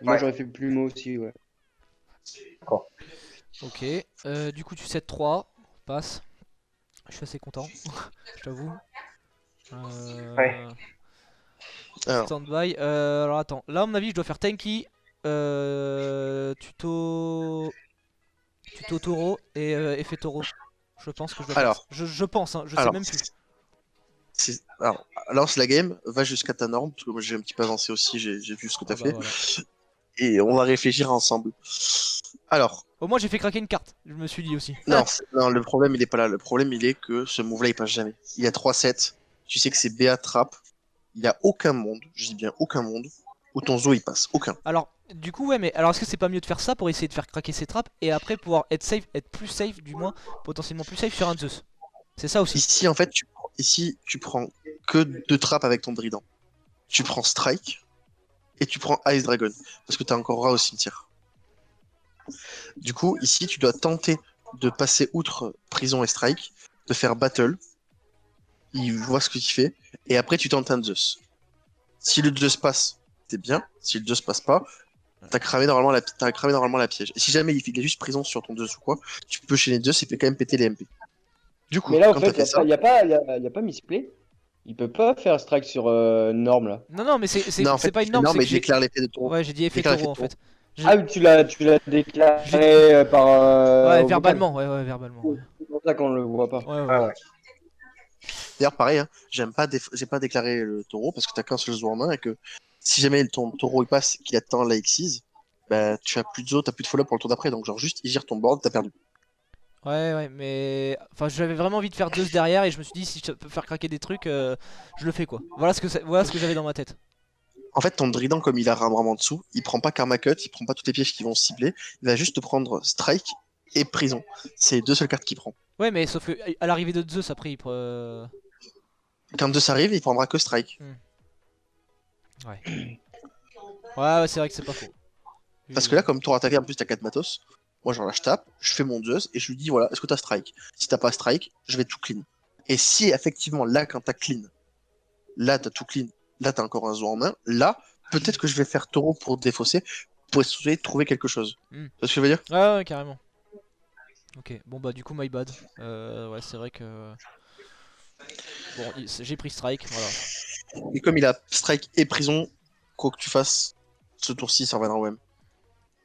moi Ouais. j'aurais fait Plumeau aussi, ouais. Ok. Du coup, tu 7-3. Passe. Je suis assez content. Je t'avoue. Ouais. Alors, Standby. Alors attends. Là, à mon avis, je dois faire Tanky. Tuto Taureau et effet Taureau. Je pense que je dois faire Alors. ça. Je pense, hein, je sais alors, même plus. alors, lance la game, va jusqu'à ta norme, parce que moi j'ai un petit peu avancé aussi, j'ai vu ce que t'as Ah bah fait, voilà. et on va réfléchir ensemble. Alors, Au moins, j'ai fait craquer une carte. Je me suis dit aussi. non, non, le problème il est pas là, le problème il est que ce move là il passe jamais. Il y a 3-7, tu sais que c'est BA trap, il y a aucun monde, je dis bien aucun monde, où ton Zo il passe, aucun. Alors, du coup, ouais, mais alors est-ce que c'est pas mieux de faire ça pour essayer de faire craquer ces trappes et après pouvoir être safe, être plus safe, du moins, potentiellement plus safe sur un Zeus. C'est ça aussi. Ici en fait, ici tu prends que 2 trappes avec ton Dridan. Tu prends Strike, et tu prends Ice Dragon, parce que t'as encore Ra au cimetière. Du coup, ici, tu dois tenter de passer outre Prison et Strike, de faire Battle, il voit ce qu'il fait, et après tu tentes un Zeus. Si le Zeus passe, t'es bien, si le Zeus passe pas, t'as cramé normalement la piège. Et si jamais il a juste Prison sur ton Zeus ou quoi, tu peux chaîner Zeus et fait quand même péter les MP. Du coup, Mais là, en quand fait, t'as fait ça, y a pas misplay. Il peut pas faire strike sur Norme là. Non, mais non, en c'est fait, pas tu une fais norme, non, c'est mais que je déclare l'effet de taureau. Ouais, j'ai dit effet Déclare taureau en l'effet de fait. Ah oui, tu l'as déclaré par. Ouais, au vocal. verbalement, ouais, verbalement. Ouais, C'est pour ça qu'on le voit pas. ouais. Ah ouais. D'ailleurs, pareil, hein, j'ai pas déclaré le taureau parce que t'as qu'un seul joueur en main et que si jamais ton taureau il passe qu'il attend la X6, bah tu as plus de zo, t'as plus de follow pour le tour d'après, donc genre juste il gère ton board, t'as perdu. Ouais, mais. Enfin, j'avais vraiment envie de faire Zeus derrière et je me suis dit, si je peux faire craquer des trucs, je le fais quoi. Voilà ce que j'avais dans ma tête. En fait, ton Dridan, comme il a Ram en dessous, il prend pas Karma Cut, il prend pas toutes les pièges qui vont cibler, il va juste te prendre Strike et Prison. C'est les deux seules cartes qu'il prend. Ouais, mais sauf que à l'arrivée de Zeus, après, Quand Zeus arrive, il prendra que Strike. Ouais. Ouais, c'est vrai que c'est pas faux. Parce que là, comme tour attaqué, en plus, t'as 4 matos. Moi, genre là, je tape, je fais mon Zeus et je lui dis voilà, est-ce que t'as strike? Si t'as pas strike, je vais tout clean. Et si effectivement, là, quand t'as clean, là, t'as tout clean, là, t'as encore un zoo en main, là, peut-être que je vais faire taureau pour défausser, pour essayer de trouver quelque chose. Hmm. Tu vois ce que je veux dire? Ouais, carrément. Ok, bon bah du coup my bad. Ouais, c'est vrai que... Bon, j'ai pris strike, voilà. Et comme il a strike et prison, quoi que tu fasses, ce tour-ci, ça reviendra au même.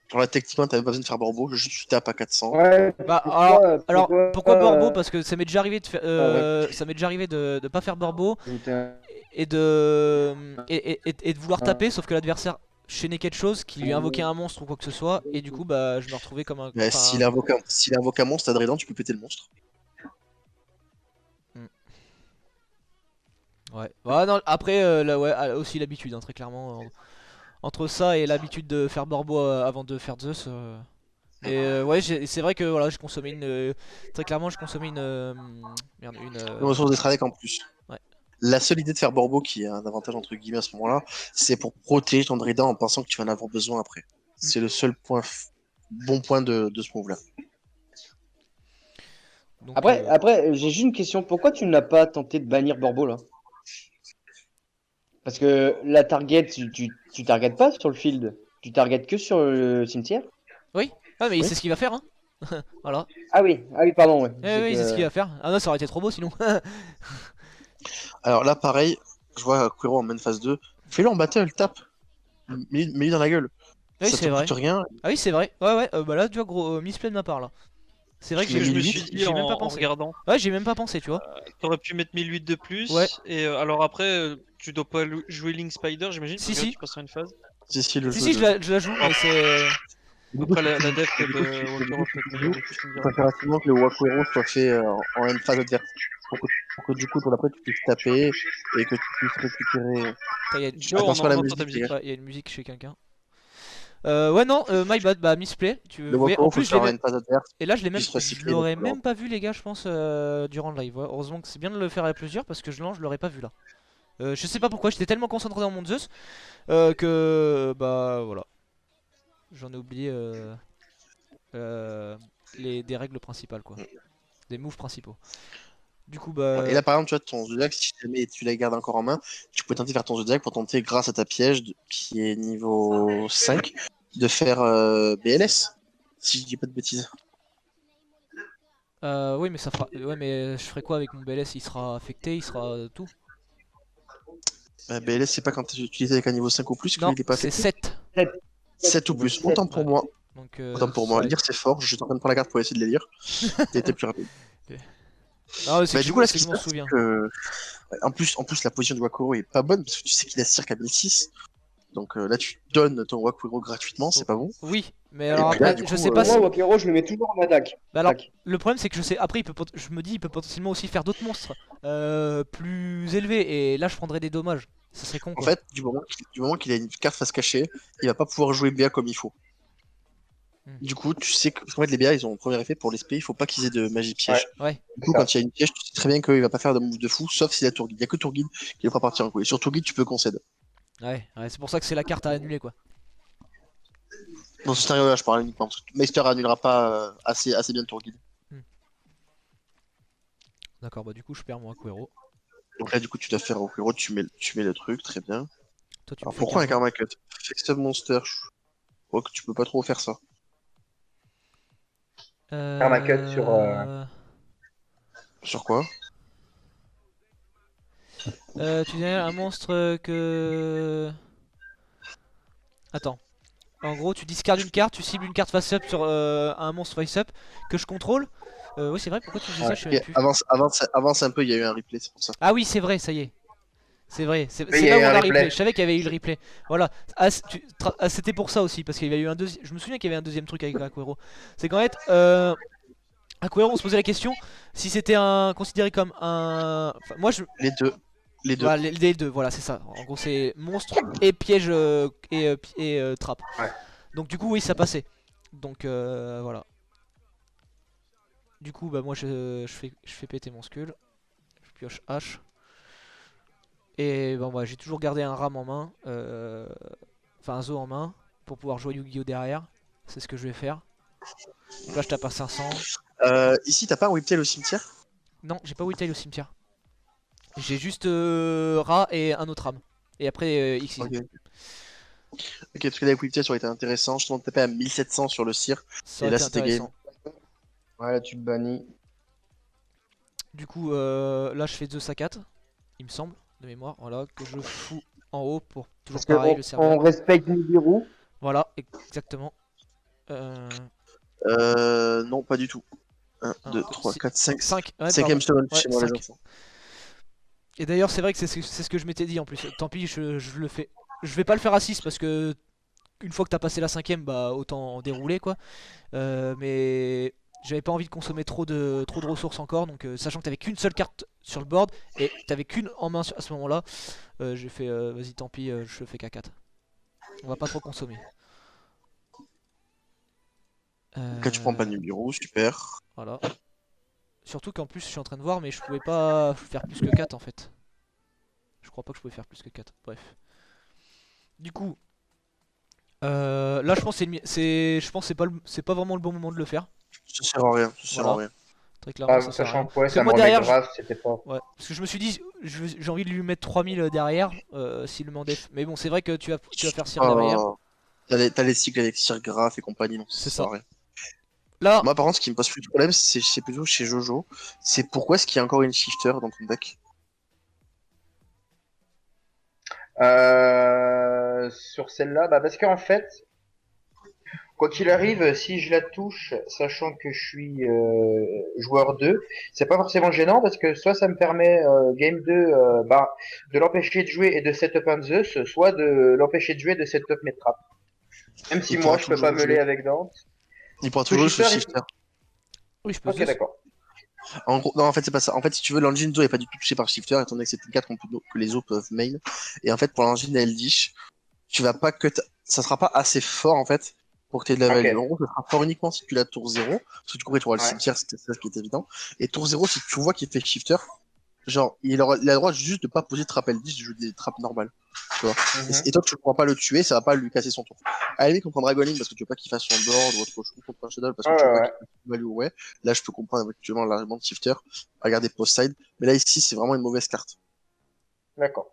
Genre là, techniquement, t'avais pas besoin de faire Borbo, juste tu tapes à 400. Ouais, Bah pourquoi Borbo? Parce que ça m'est déjà arrivé de faire, ça m'est déjà arrivé de pas faire Borbo et de vouloir taper, sauf que l'adversaire chaînait quelque chose, qui lui invoquait un monstre ou quoi que ce soit, et du coup bah je me retrouvais comme un... Mais Enfin, s'il invoque un monstre, t'as Dredan, tu peux péter le monstre. ouais. Ouais, non, après là, ouais, aussi l'habitude, hein, très clairement. Entre ça et l'habitude de faire Borbo avant de faire Zeus. Mais ouais, c'est vrai que voilà, je consommais une... très clairement, je consommais une... merde, une... Une ressource de strike en plus. Ouais. La seule idée de faire Borbo, qui a un avantage entre guillemets à ce moment-là, c'est pour protéger ton Dredan en pensant que tu vas en avoir besoin après. C'est le seul bon point de ce move-là. Donc, Après, j'ai juste une question. Pourquoi tu n'as pas tenté de bannir Borbo là? Parce que la target, tu targetes pas sur le field. Tu targetes que sur le cimetière? oui. Ah mais Oui. c'est ce qu'il va faire, hein. Voilà. Ah oui, pardon, ouais. Oui, c'est ce qu'il va faire. Ah non, ça aurait été trop beau sinon. Alors là, pareil, je vois Quero en main phase 2. Fais-le en battle, tape. Mets-lui dans la gueule. Oui, Ça c'est te vrai. coûte rien. Ah oui, c'est vrai. Ouais, bah là, tu vois, gros misplay de ma part là. C'est vrai Tu que mets Ce que je me 1008, suis dit j'ai même pas en pensé. regardant. Ouais, j'ai même pas pensé, tu vois. T'aurais pu mettre 1008 de Ouais. plus. Et alors après, tu dois pas jouer Link Spider, j'imagine, Si, parce que là, si. tu passeras une phase. Si, le Si, jeu. si, je la joue, mais c'est... Après, la dev Du coup, de Walker peut te dire plus, tu me diras. impérativement que le Wakwero soit fait en une phase adverse. Pour que du coup, toi après, tu puisses taper et que tu puisses récupérer. Attends, Joe, Attention à on la entend ta musique, les musique. gars. ouais, y a une musique chez quelqu'un. Ouais, non, my bad, bah misplay. Le Vous voyez, en Wakwero, faut plus, le je l'ai faire en même... une phase adverse, Et là, puisse je recycler l'aurais notre même ordre. pas vu, les gars, je pense, durant le live. Ouais, heureusement que c'est bien de le faire à plusieurs, parce que je l'aurais pas vu là. Je sais pas pourquoi, j'étais tellement concentré dans mon Zeus que... Bah, voilà. J'en ai oublié des règles principales, quoi. Des moves principaux. Du coup, Et bah... là, par exemple, tu vois, ton Zodiac, si jamais tu la gardes encore en main, tu peux tenter de faire ton Zodiac pour tenter, grâce à ta piège, qui est niveau 5, de faire BLS. Si je dis pas de bêtises. oui, mais ça fera... Ouais, mais je ferai quoi avec mon BLS? Il sera affecté, il sera tout? BLS, c'est pas quand tu utilises avec un niveau 5 ou plus qu'il Non, est pas c'est affecté. 7. 7 ou plus. Autant pour Ouais. moi. Donc, Autant pour moi. ouais. Lire, c'est fort. Je suis en train de prendre la carte pour essayer de les lire. T'es plus rapide. Non, mais c'est Bah, que du coup, là, ce c'est qui que se je m'en passe, c'est souviens. que. En plus, la position de Wakuro est pas bonne parce que tu sais qu'il a cirque à 1006. Donc là, tu donnes ton Wakuro gratuitement, c'est pas bon. Oui, mais Et alors puis là, après, du je coup, sais pas si... Moi, Wakero, je le mets toujours en attaque. Bah alors, Attaque. le problème c'est que je sais, après je me dis il peut potentiellement aussi faire d'autres monstres plus élevés et là je prendrais des dommages. Ça serait con En quoi. fait, du moment qu'il a une carte face cachée, il va pas pouvoir jouer BA comme il faut. Hmm. Du coup, tu sais que en fait, les BA, ils ont un premier effet pour les spé, il faut pas qu'ils aient de magie piège. Ouais. Du coup, quand il y a une piège, tu sais très bien qu'il va pas faire de move de fou, sauf s'il a tour guide. Il y a que tour guide qui le fera partir en coup. Et sur tour guide, tu peux concéder. Ouais, c'est pour ça que c'est la carte à annuler quoi. Dans ce scénario-là, je parle uniquement. Parce que Meister annulera pas assez bien tour guide. D'accord, bah du coup je perds mon Aquero. Donc là, du coup, tu dois faire au héros, tu mets le truc, très bien. Toi tu me Alors fais pourquoi un 15 ans. Karma Cut? Fix Up Monster, je crois que tu peux pas trop faire ça. Karma Cut sur, Sur quoi? Tu dirais un monstre que... Attends. En gros tu discardes une carte, tu cibles une carte face up sur un monstre face up que je contrôle. Oui c'est vrai, pourquoi tu faisais ça, je sais même Ok, plus. avance un peu, il y a eu un replay, c'est pour ça. Ah oui c'est vrai, ça y est. C'est vrai, c'est il y là a où eu on un a replay. replay. Je savais qu'il y avait eu le replay. Voilà. C'était pour ça aussi, parce qu'il y avait eu un deuxième. Je me souviens qu'il y avait un deuxième truc avec Aquero. C'est qu'en fait, Aquero, on se posait la question si c'était considéré comme un. Enfin, moi, Les deux. Les deux. voilà, les deux, voilà, c'est ça. En gros, c'est monstre et piège et trappe. Ouais. Donc, du coup, oui, ça passait. Donc, voilà. Du coup, bah, moi, je fais péter mon skull. Je pioche H. Et bon, bah, j'ai toujours gardé un ram en main. enfin un zoo en main, pour pouvoir jouer Yu-Gi-Oh derrière. C'est ce que je vais faire. Donc là je tape à 500. Ici, t'as pas un Whiptail au cimetière? Non, j'ai pas Whiptail au cimetière. J'ai juste Ra et un autre âme. Et après X. Ok. Ok, parce que là, avec Whiptail, ça aurait été intéressant. Je te demande de taper à 1700 sur le cire. Ça Et aurait là, été c'était game. intéressant. Ouais, là, tu te bannis. Du coup, là je fais Zeus à 4, il me semble, de mémoire. Voilà, que je fous en haut pour toujours Parce pareil, qu'on le serveur. on respecte Nibiru. Voilà, exactement. Non, pas du tout. 1, 1, 2, 2, 3, 4, 5. 5. Ouais, Cinquième pardon. summon Ouais, chez moi, les 5. enfants. Et d'ailleurs, c'est vrai que c'est ce que je m'étais dit en plus. Tant pis, je le fais. Je vais pas le faire à 6 parce que une fois que t'as passé la 5ème, bah autant en dérouler quoi. Mais j'avais pas envie de consommer trop de ressources encore. Donc, sachant que t'avais qu'une seule carte sur le board et t'avais qu'une en main à ce moment-là, j'ai fait vas-y, tant pis, je le fais qu'à 4. On va pas trop consommer. Ok, tu prends pas de Nibiru, super. Voilà. Surtout qu'en plus, je suis en train de voir, mais je pouvais pas faire plus que 4 en fait. Je crois pas que je pouvais faire plus que 4. Bref. Du coup, là, je pense que c'est pas vraiment le bon moment de le faire. Ça sert à rien, ça sert à Voilà. rien. Très clairement, Ah, ça sert à rien. sachant que ouais, Parce que ça moi m'embête derrière, grave, c'était pas. ouais, parce que je me suis dit, j'ai envie de lui mettre 3000 derrière, s'il le met en def. Mais bon, c'est vrai que tu vas faire cire derrière. T'as les cycles avec Sir Graf et compagnie, donc C'est ça sert ça. à rien. Là, Moi, par contre, ce qui me pose plus de problème, c'est plutôt chez Jojo. C'est pourquoi est-ce qu'il y a encore une shifter dans ton deck? Sur celle-là, bah parce qu'en fait, quoi qu'il arrive, si je la touche, sachant que je suis joueur 2, c'est pas forcément gênant parce que soit ça me permet game 2 bah, de l'empêcher de jouer et de setup un Zeus, soit de l'empêcher de jouer et de setup mes trappes. Même si Il moi pourra je peux pas toujours meuler jouer. avec Dante. Il pourra Ce toujours jouer ce shifter, shifter. oui, je peux ok Zeus. d'accord. En gros, non, en fait, c'est pas ça. En fait, si tu veux, l'engine Zo est pas du tout touché par shifter, étant donné que c'est une carte que les os peuvent main. Et en fait, pour l'engine Eldish, tu vas pas ça sera pas assez fort, en fait, pour que tu aies de la Ok. value. En gros, ça sera fort uniquement si tu l'as tour 0. Parce que du coup, tu auras le Ouais. cimetière, c'était ça qui est évident. Et tour 0, si tu vois qu'il fait shifter, genre, il a le droit juste de pas poser de trap Eldish, de jouer des trappes normales. Tu vois. Mhm. Et toi, tu ne pourras pas le tuer, ça va pas lui casser son tour. À la limite, contre un Dragoning, parce que tu veux pas qu'il fasse son board, ou autre chose, contre un Shadow, parce que Ouais, tu veux pas ouais. qu'il fasse une value, ouais. Là, je peux comprendre actuellement l'argument de shifter, regarder post-side. Mais là, ici, c'est vraiment une mauvaise carte. D'accord.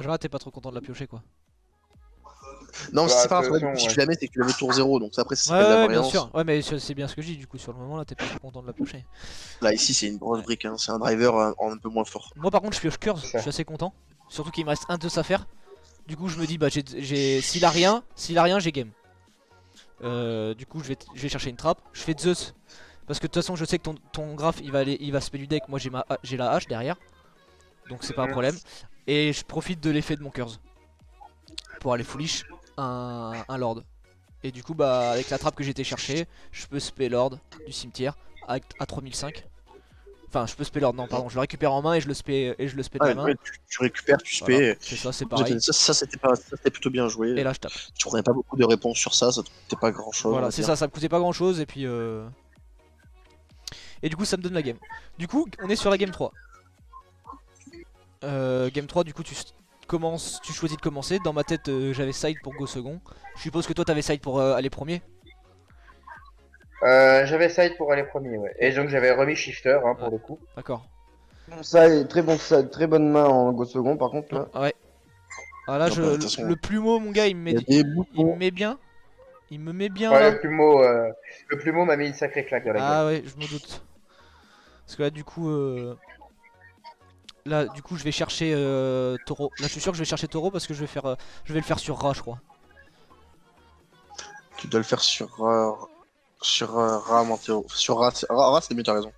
Genre, t'es pas trop content de la piocher quoi. Non, Bah, c'est de pas toute grave, du coup, façon, si ouais. tu la mets, c'est que tu la mets tour 0, donc après, ça Ouais, s'appelle la ouais, bien variance. sûr. Ouais, mais c'est bien ce que je dis du coup. Sur le moment là, t'es pas trop content de la piocher. Là, ici, c'est une grosse brique, hein. C'est un driver en un peu moins fort. Moi par contre, je pioche Curse, C'est je ça. suis assez content. Surtout qu'il me reste un de à faire. Du coup, je me dis, bah, s'il a rien, j'ai game. Du coup, je vais chercher une trappe. Je fais Zeus. Parce que de toute façon, je sais que ton graphe il va spell du deck. Moi, j'ai la hache derrière. Donc, c'est pas un Mhm. problème. Et je profite de l'effet de mon Curse pour aller foolish un Lord. Et du coup, bah, avec la trappe que j'étais chercher, je peux spell Lord du cimetière à 3005. Enfin, je peux spell Lord, non, pardon, je le récupère en main et je le spell de Ouais, la main. ouais, tu récupères, tu Voilà, spé. c'est ça, c'est pareil. Ça, c'était plutôt bien joué. Et là, je tape. Tu prenais pas beaucoup de réponses sur ça, ça te coûtait pas grand chose. Voilà, c'est ça, ça me coûtait pas grand chose et puis et du coup ça me donne la game. Du coup on est sur la game 3. Game 3 du coup tu choisis de commencer. Dans ma tête j'avais side pour go second. Je suppose que toi t'avais side pour aller premier. J'avais side pour aller premier, ouais. Et donc j'avais remis shifter hein, pour Ouais. le coup. D'accord. Très bonne main en go second par contre là. Ouais. Ah là Non, je bah, de toute façon, le plumeau mon gars il me Il y met, a des il me boutons. met bien. Il me met bien Ouais, là. le plumeau m'a mis une sacrée claque dans la gueule. Ah ouais je me doute. Parce que là du coup je vais chercher Taureau. Là je suis sûr que je vais chercher Taureau parce que je vais le faire sur Ra je crois. Tu dois le faire sur Ram en théo. Sur Ra, c'est mieux, t'as raison.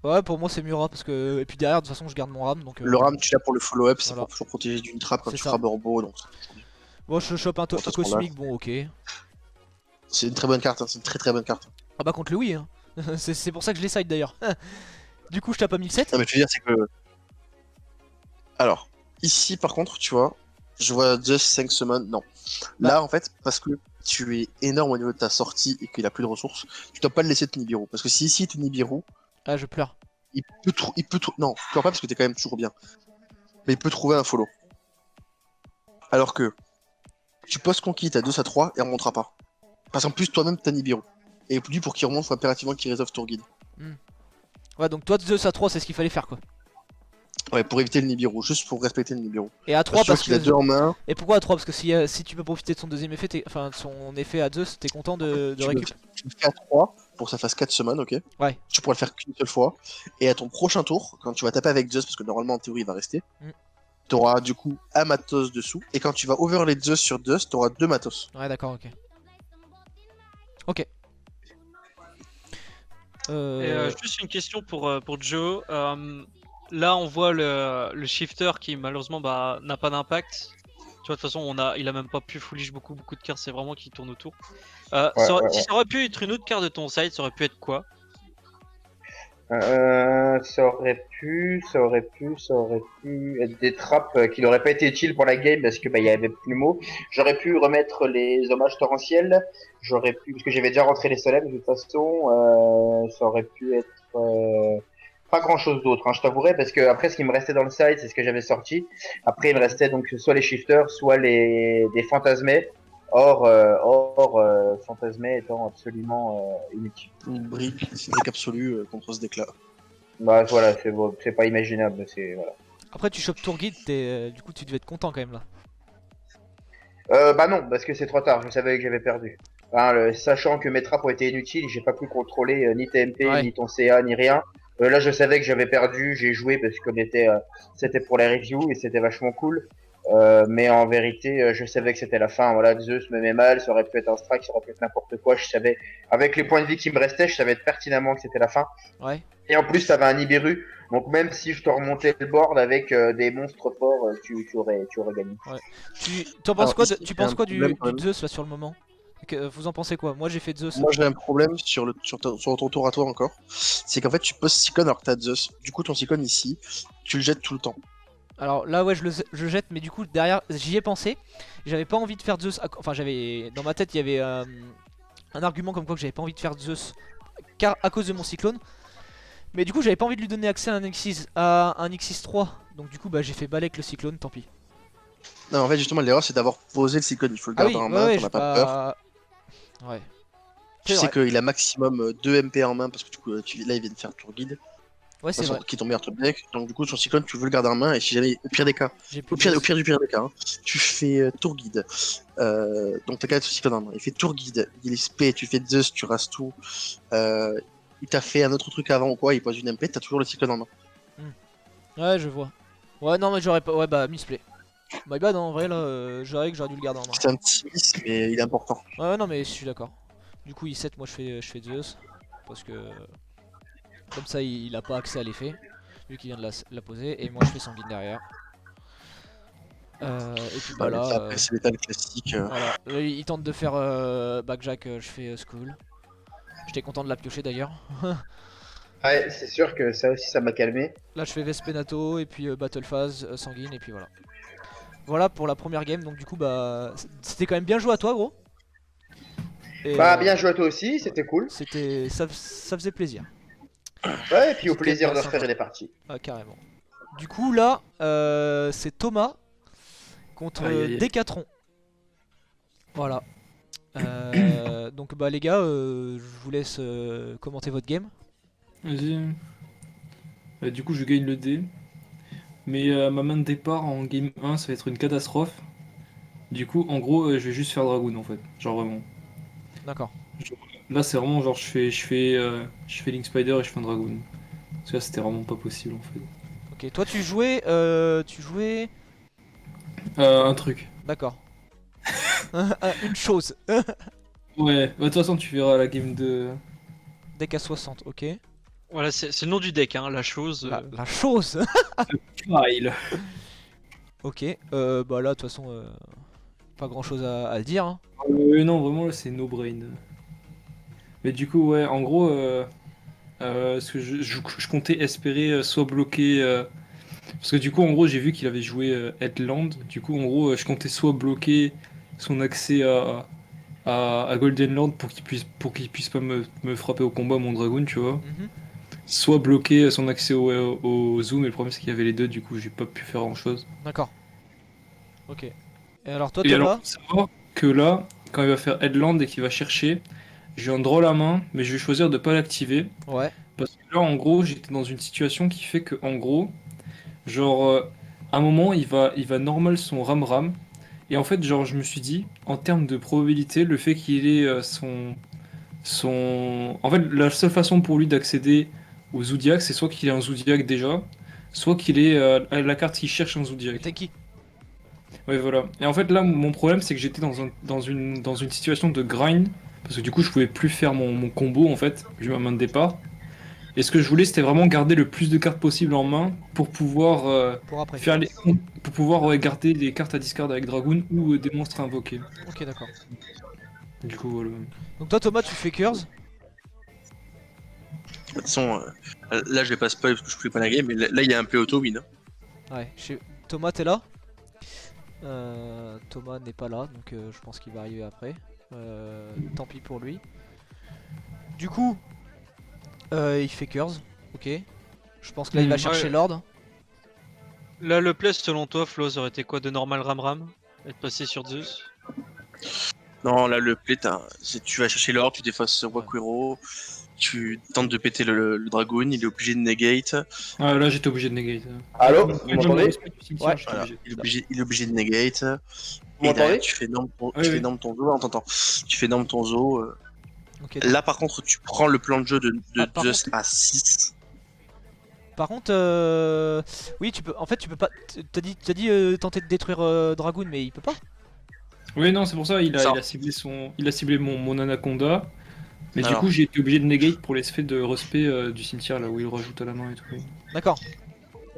Ouais pour moi c'est Mura parce que. Et puis derrière de toute façon je garde mon RAM donc. Le Ram, tu l'as pour le follow-up, c'est voilà. pour toujours protéger d'une trappe quand C'est tu ça. feras Borbo. Donc Bon je chope un Bon, t'as cosmique bon ok. c'est une très bonne carte, hein, c'est une très très bonne carte. Ah bah contre le oui hein. c'est pour ça que je les side d'ailleurs. Du coup je tape à 1007. Non, mais je veux dire, c'est que. Alors, ici par contre, tu vois, je vois Just 5 summon. Non. Là, en fait, parce que tu es énorme au niveau de ta sortie et qu'il a plus de ressources, tu dois pas le laisser te Nibiru. Parce que si ici te Nibiru, Ah je pleure. non, tu pleures pas parce que t'es quand même toujours bien. Mais il peut trouver un follow. Alors que tu poses Conquête à 2 à 3 et on remontera pas. Parce qu'en plus, toi-même, t'as Nibiru. Et lui, pour qu'il remonte, faut impérativement qu'il résolve tour guide. Ouais, donc toi, Zeus à 3, c'est ce qu'il fallait faire quoi. Ouais, pour éviter le Nibiru, juste pour respecter le Nibiru. Et à 3 Parce parce qu'il a que. 2 en main, Et pourquoi à 3? Parce que si tu peux profiter de son deuxième effet, enfin de son effet à Zeus, t'es content de tu récup. le fais à 3 pour que ça fasse 4 semaines, ok? Ouais. Tu pourras le faire qu'une seule fois. Et à ton prochain tour, quand tu vas taper avec Zeus, parce que normalement en théorie il va rester, t'auras du coup un matos dessous. Et quand tu vas overlay Zeus sur Zeus, t'auras 2 matos. Ouais, d'accord, ok. Ok. Juste une question pour Joe. Là, on voit le shifter qui malheureusement n'a pas d'impact. Tu vois, de toute façon, il a même pas pu foolish beaucoup de cartes, c'est vraiment qu'il tourne autour. Si ça aurait pu être une autre carte de ton side, ça aurait pu être quoi? Ça aurait pu être des trappes qui n'auraient pas été utiles pour la game parce que il y avait plus le mot. J'aurais pu remettre les hommages torrentiels. J'aurais pu parce que j'avais déjà rentré les solemnes de toute façon. Ça aurait pu être pas grand chose d'autre, hein, je t'avouerai, parce que après ce qui me restait dans le site, c'est ce que j'avais sorti. Après il me restait donc soit les shifters, soit des fantasmés. Fantasmé étant absolument inutile. Une brique absolue contre ce déclat. Bah voilà, c'est pas imaginable, voilà. Après, tu chopes tour guide, du coup, tu devais être content quand même là. Bah non, parce que c'est trop tard, je savais que j'avais perdu. Hein, sachant que mes trappes ont été inutiles, j'ai pas pu contrôler ni TMP, Ouais. ni ton CA, ni rien. Là, je savais que j'avais perdu, j'ai joué parce qu'on était, c'était pour les reviews et c'était vachement cool. Mais en vérité, je savais que c'était la fin. Voilà, Zeus me met mal, ça aurait pu être un strike, ça aurait pu être n'importe quoi. Je savais, avec les points de vie qui me restaient, je savais pertinemment que c'était la fin. Ouais. Et en plus, t'avais un Nibiru, donc même si je te remontais le board avec des monstres forts, tu aurais gagné. T'en penses Alors, quoi, ici, tu il y a penses un quoi problème, quand même. du Zeus là sur le moment? Vous en pensez quoi? Moi j'ai fait Zeus. Moi j'ai un problème sur ton tour à toi encore. C'est qu'en fait tu poses Cyclone alors que t'as Zeus. Du coup ton Cyclone ici, tu le jettes tout le temps. Alors là ouais je jette, mais du coup derrière j'y ai pensé. J'avais pas envie de faire Zeus. Enfin j'avais dans ma tête il y avait un argument comme quoi que j'avais pas envie de faire Zeus car à cause de mon cyclone. Mais du coup j'avais pas envie de lui donner accès à un X6 3. Donc du coup bah j'ai fait balèque le cyclone, tant pis. Non en fait justement l'erreur c'est d'avoir posé le Cyclone. Il faut le Ah garder oui, en main, ouais, t'en as pas peur. Ouais. Tu C'est sais vrai. qu'il a maximum 2 MP en main parce que du coup là il vient de faire tour guide. Ouais c'est vrai. Qui est ton meilleur top deck. Donc du coup ton Cyclone tu veux le garder en main et si jamais au pire des cas, J'ai plus au de pire Zeus. du pire des cas, hein, tu fais tour guide. Donc t'as qu'à être Cyclone en main. Il fait tour guide, il est spé, tu fais Zeus, tu rases tout. Il t'a fait un autre truc avant ou quoi, il pose une MP, t'as toujours le Cyclone en main. Ouais je vois. Ouais non mais j'aurais pas. Ouais bah misplay. My bad en vrai là j'aurais dû le garder en main. C'est un petit miss mais il est important. Ouais non mais je suis d'accord. Du coup I7 moi je fais Zeus. Parce que comme ça il a pas accès à l'effet. Vu qu'il vient de la poser. Et moi je fais sanguine derrière. Et puis bah là Après c'est l'état classique. voilà. Il tente de faire backjack, je fais school. J'étais content de la piocher d'ailleurs. Ouais, c'est sûr que ça aussi, ça m'a calmé. Là je fais Vespenato et puis battle phase sanguine et puis voilà. Voilà pour la première game, donc du coup bah c'était quand même bien joué à toi gros. Et, Bah, bien joué à toi aussi, c'était cool. ça faisait plaisir. Ouais, et puis au C'était plaisir bien de refaire sympa. des parties. Ah, carrément. Du coup là c'est Thomas contre Aïe, aïe, aïe. Decathlon. Voilà. Donc bah les gars, je vous laisse commenter votre game. Vas-y. Du coup, je gagne le dé. Mais ma main de départ en game 1, ça va être une catastrophe. Du coup, en gros, je vais juste faire Dragoon en fait. Genre vraiment. D'accord. Là, c'est vraiment genre je fais Link Spider et je fais un Dragoon. Parce que là, c'était vraiment pas possible en fait. Ok, toi tu jouais. Un truc. D'accord. Une chose. Ouais, bah, de toute façon, tu verras la game de. Deck à 60, ok. Voilà, c'est le nom du deck, hein, la chose. La chose. File. Ok. Bah là de toute façon pas grand chose à dire. Hein. Non, vraiment, là, c'est no brain. Mais du coup, ouais, en gros, ce que je comptais espérer soit bloquer. Parce que du coup, en gros, j'ai vu qu'il avait joué Headland. Du coup, en gros, je comptais soit bloquer son accès à Golden Land pour qu'il puisse pas me frapper au combat, mon Dragoon, tu vois. Mhm. Soit bloquer son accès au zoom. Et le problème, c'est qu'il y avait les deux. Du coup, j'ai pas pu faire grand chose. D'accord. Ok. Et alors toi Et Thomas? alors, faut savoir que là, quand il va faire Headland et qu'il va chercher, j'ai un draw à la main, mais je vais choisir de pas l'activer. Ouais. Parce que là, en gros, j'étais dans une situation qui fait que, en gros, genre, à un moment, il va normal son ram-ram. Et en fait, genre, je me suis dit, en termes de probabilité, le fait qu'il ait son. En fait, la seule façon pour lui d'accéder au Zodiac, c'est soit qu'il ait un Zodiac déjà, soit qu'il ait la carte qui cherche un Zodiac. T'es qui? Ouais, voilà. Et en fait, là, mon problème, c'est que j'étais dans une situation de grind, parce que du coup, je pouvais plus faire mon combo, en fait, vu ma main de départ. Et ce que je voulais, c'était vraiment garder le plus de cartes possible en main pour pouvoir Pour après. faire pour pouvoir garder les cartes à discard avec Dragoon ou des monstres invoqués. Ok, d'accord. Du coup, voilà. Donc toi Thomas, tu fais Curse. De toute façon, là je vais pas spoil parce que je pouvais pas la game, mais là il y a un play auto win. Ouais. Thomas, t'es là? Thomas n'est pas là, donc je pense qu'il va arriver après. Tant pis pour lui. Du coup, il fait Curse. Ok. Je pense que là il va chercher Ouais. Lord. Là, le play, selon toi, Flo, ça aurait été quoi de normal Ram-Ram? Être passé sur Zeus? Non, là le play, tu vas chercher l'or, tu défausses Wakwero, tu tentes de péter le Dragoon, il est obligé de negate. Ah, là, j'étais obligé de negate. Allô, Ouais, vous dans le m'entendez? respect du cimetière, Ouais. j'étais Voilà, obligé. il est obligé de negate. Vous Et derrière, m'entendez? tu fais norme ton, Oui, tu fais oui. norme ton zoo, on t'entend. Tu fais norme ton zoo. Ok. Là par contre, tu prends le plan de jeu de par Zeus à 6. Par contre, oui, tu peux. En fait, tu peux pas. T'as dit tenter de détruire Dragoon, mais il peut pas. Oui, non, c'est pour ça, il Ça. a ciblé il a ciblé mon Anaconda. Mais du Alors. coup, j'ai été obligé de negate pour l'effet de respect du cimetière, là où il rajoute à la main et tout. D'accord.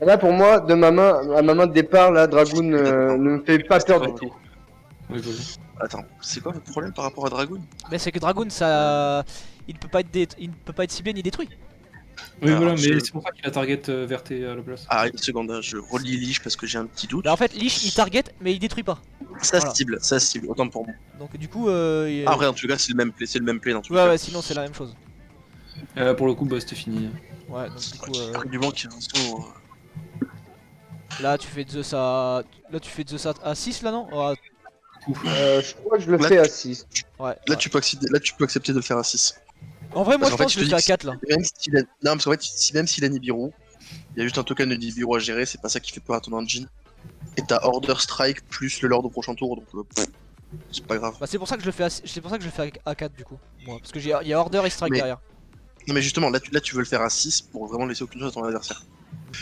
Là, pour moi, de ma main, à ma main de départ, là, Dragoon ne me fait pas peur du tout. Oui, voilà. Attends, c'est quoi le problème par rapport à Dragoon? Mais c'est que Dragoon, ça, il peut pas être il ne peut pas être ciblé ni détruit. Oui, Alors, voilà, mais je- c'est pour ça qu'il a target Verté à la place. Ah, une seconde, hein, je relis Lich parce que j'ai un petit doute. Bah en fait, Lich, il target, mais il détruit pas. Ça voilà. cible, autant pour moi. Donc du coup, Ah, après, en tout cas, c'est le même play dans tout ouais, cas. ouais, sinon c'est la même chose. Pour le coup, bah, c'était fini. Ouais, donc du coup, Du moment qu'il y a un zoo, là tu fais Zeus à, à 6 là non? Ouais, Je crois que je le Là, fais à 6. ouais. là, tu peux accepter de le faire à 6. En vrai, moi Parce je qu'en fait, pense je que je le te fais à dis 4 là. Même s'il a... Non, parce qu'en fait, même s'il a Nibiru, il y a juste un token de Nibiru à gérer, c'est pas ça qui fait peur à ton engine. Et t'as Order Strike plus le Lord au prochain tour, donc c'est pas grave. Bah c'est pour ça que je le fais à 4 du coup. Moi, parce que il y a Order et Strike Mais- derrière. Non, mais justement, là, tu veux le faire à 6 pour vraiment laisser aucune chose à ton adversaire.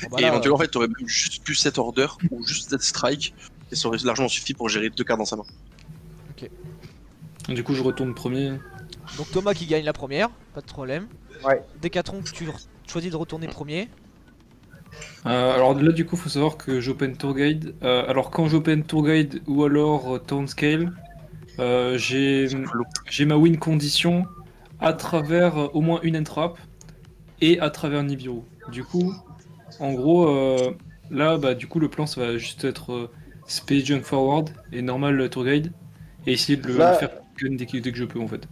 Bon, bah, Et là, éventuellement, en fait, t'aurais même juste plus cette Order ou juste cette Strike, et ça aurait largement suffi pour gérer 2 cartes dans sa main. Du coup, je retourne premier. donc Thomas qui gagne la première, pas de problème. Ouais. Decathlon, tu choisis de retourner premier. Alors là, du coup, faut savoir que j'open Tour Guide. Alors, quand j'open Tour Guide ou alors Turn Scale, j'ai ma win condition à travers au moins une entrap et à travers Nibiru. Du coup, en gros, là, bah, du coup, le plan, ça va juste être Space Jump Forward et normal Tour Guide et essayer de le Là- faire gun dès que je peux, en fait.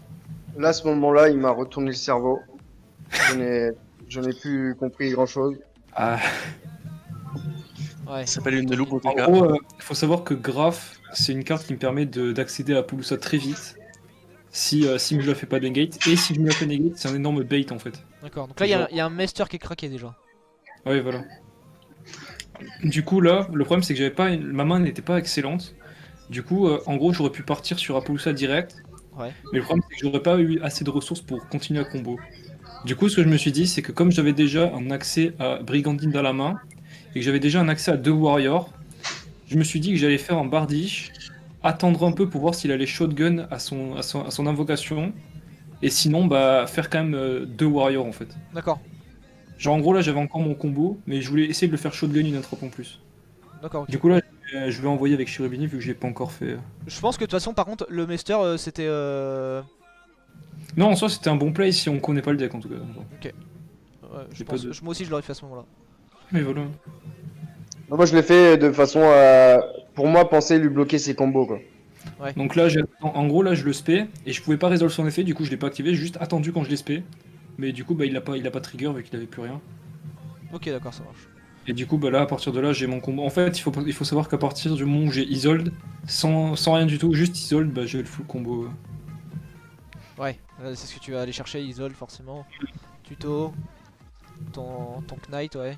Là, à ce moment-là, il m'a retourné le cerveau. Je n'ai plus compris grand-chose. Ah. Ouais. Ça s'appelle une loupe au En TK. gros, il faut savoir que Graph, c'est une carte qui me permet d'accéder à Pulusa très vite si je la fais pas negate. Et si je me la fais negate, c'est un énorme bait en fait. D'accord. Donc là, il y a un Master qui est craqué déjà. Ouais, voilà. Du coup, là, le problème c'est que j'avais pas ma main n'était pas excellente. Du coup, en gros, j'aurais pu partir sur Appaloosa direct. Ouais. Mais le problème c'est que j'aurais pas eu assez de ressources pour continuer à combo. Du coup, ce que je me suis dit, c'est que comme j'avais déjà un accès à Brigandine dans la main et que j'avais déjà un accès à 2 Warriors, je me suis dit que j'allais faire un Bardiche, attendre un peu pour voir s'il allait shotgun à son invocation, et sinon, bah, faire quand même 2 Warriors en fait. D'accord. Genre en gros, là j'avais encore mon combo, mais je voulais essayer de le faire shotgun une entrop en plus. D'accord. Ok. Du coup, là, je vais envoyer avec Shirobini vu que je l'ai pas encore fait. Je pense que de toute façon, par contre, le Master, c'était. Non, en soi, c'était un bon play si on connaît pas le deck en tout cas. Ouais, J'ai pas de- moi aussi, je l'aurais fait à ce moment-là. Mais voilà. Moi, je l'ai fait de façon à, pour moi, penser lui bloquer ses combos, quoi. Donc là, en gros, là, je le spé et je pouvais pas résolve son effet, du coup, je l'ai pas activé, j'ai juste attendu quand je l'ai spé. Mais du coup, bah, il a pas trigger vu qu'il avait plus rien. Ok, d'accord, ça marche. Et du coup, bah là, à partir de là, j'ai mon combo. En fait, il faut savoir qu'à partir du moment où j'ai Isolde, sans rien du tout, juste Isolde, bah j'ai le full combo. Ouais, c'est ce que tu vas aller chercher, Isol forcément. Tuto, ton Knight, ouais,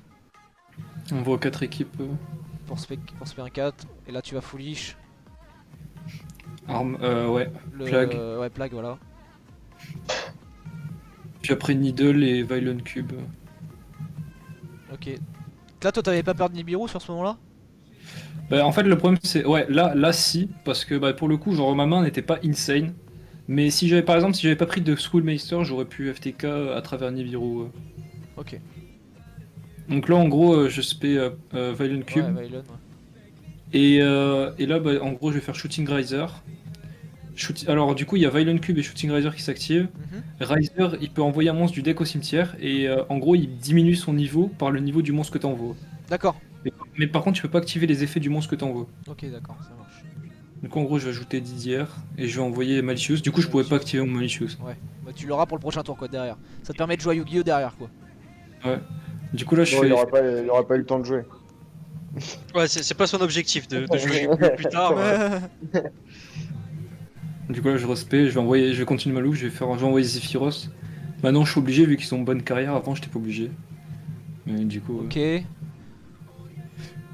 On voit 4 équipes. pour spé un 4. Et là tu vas foolish. Arme, ouais. Le... Plague. Ouais, plague, voilà. Puis après Needle et Violent Cube. Ok. Là toi t'avais pas peur de Nibiru sur ce moment-là? Bah, en fait, le problème c'est. Ouais, là si, parce que bah, pour le coup, genre ma main n'était pas insane. Mais si j'avais par exemple, si j'avais pas pris de Schoolmeister, j'aurais pu FTK à travers Nibiru. Ok. Donc là, en gros, je spé Violent Cube. Ouais, Violent, ouais. Et là, bah, en gros, je vais faire Shooting Riser. Alors, du coup, il y a Violent Cube et Shooting Riser qui s'activent. Mhm. Riser, il peut envoyer un monstre du deck au cimetière. Et en gros, il diminue son niveau par le niveau du monstre que t'envoies. D'accord. Mais par contre, tu peux pas activer les effets du monstre que t'envoies. Ok, d'accord, ça marche. Donc en gros, je vais ajouter Didier et je vais envoyer Malicious. Du coup, je pourrais pas activer mon Malicious. Ouais. Bah tu l'auras pour le prochain tour quoi derrière. Ça te permet de jouer à Yu-Gi-Oh derrière quoi. Ouais. Du coup, là, je Bon, fais. il aura pas eu le temps de jouer. Ouais, c'est pas son objectif de jouer plus tard. Du coup, là, je respecte, je vais continuer ma loupe, je vais envoyer Zephyros. Maintenant, je suis obligé vu qu'ils sont en bonne carrière. Avant, j'étais pas obligé. Mais du coup. Ok.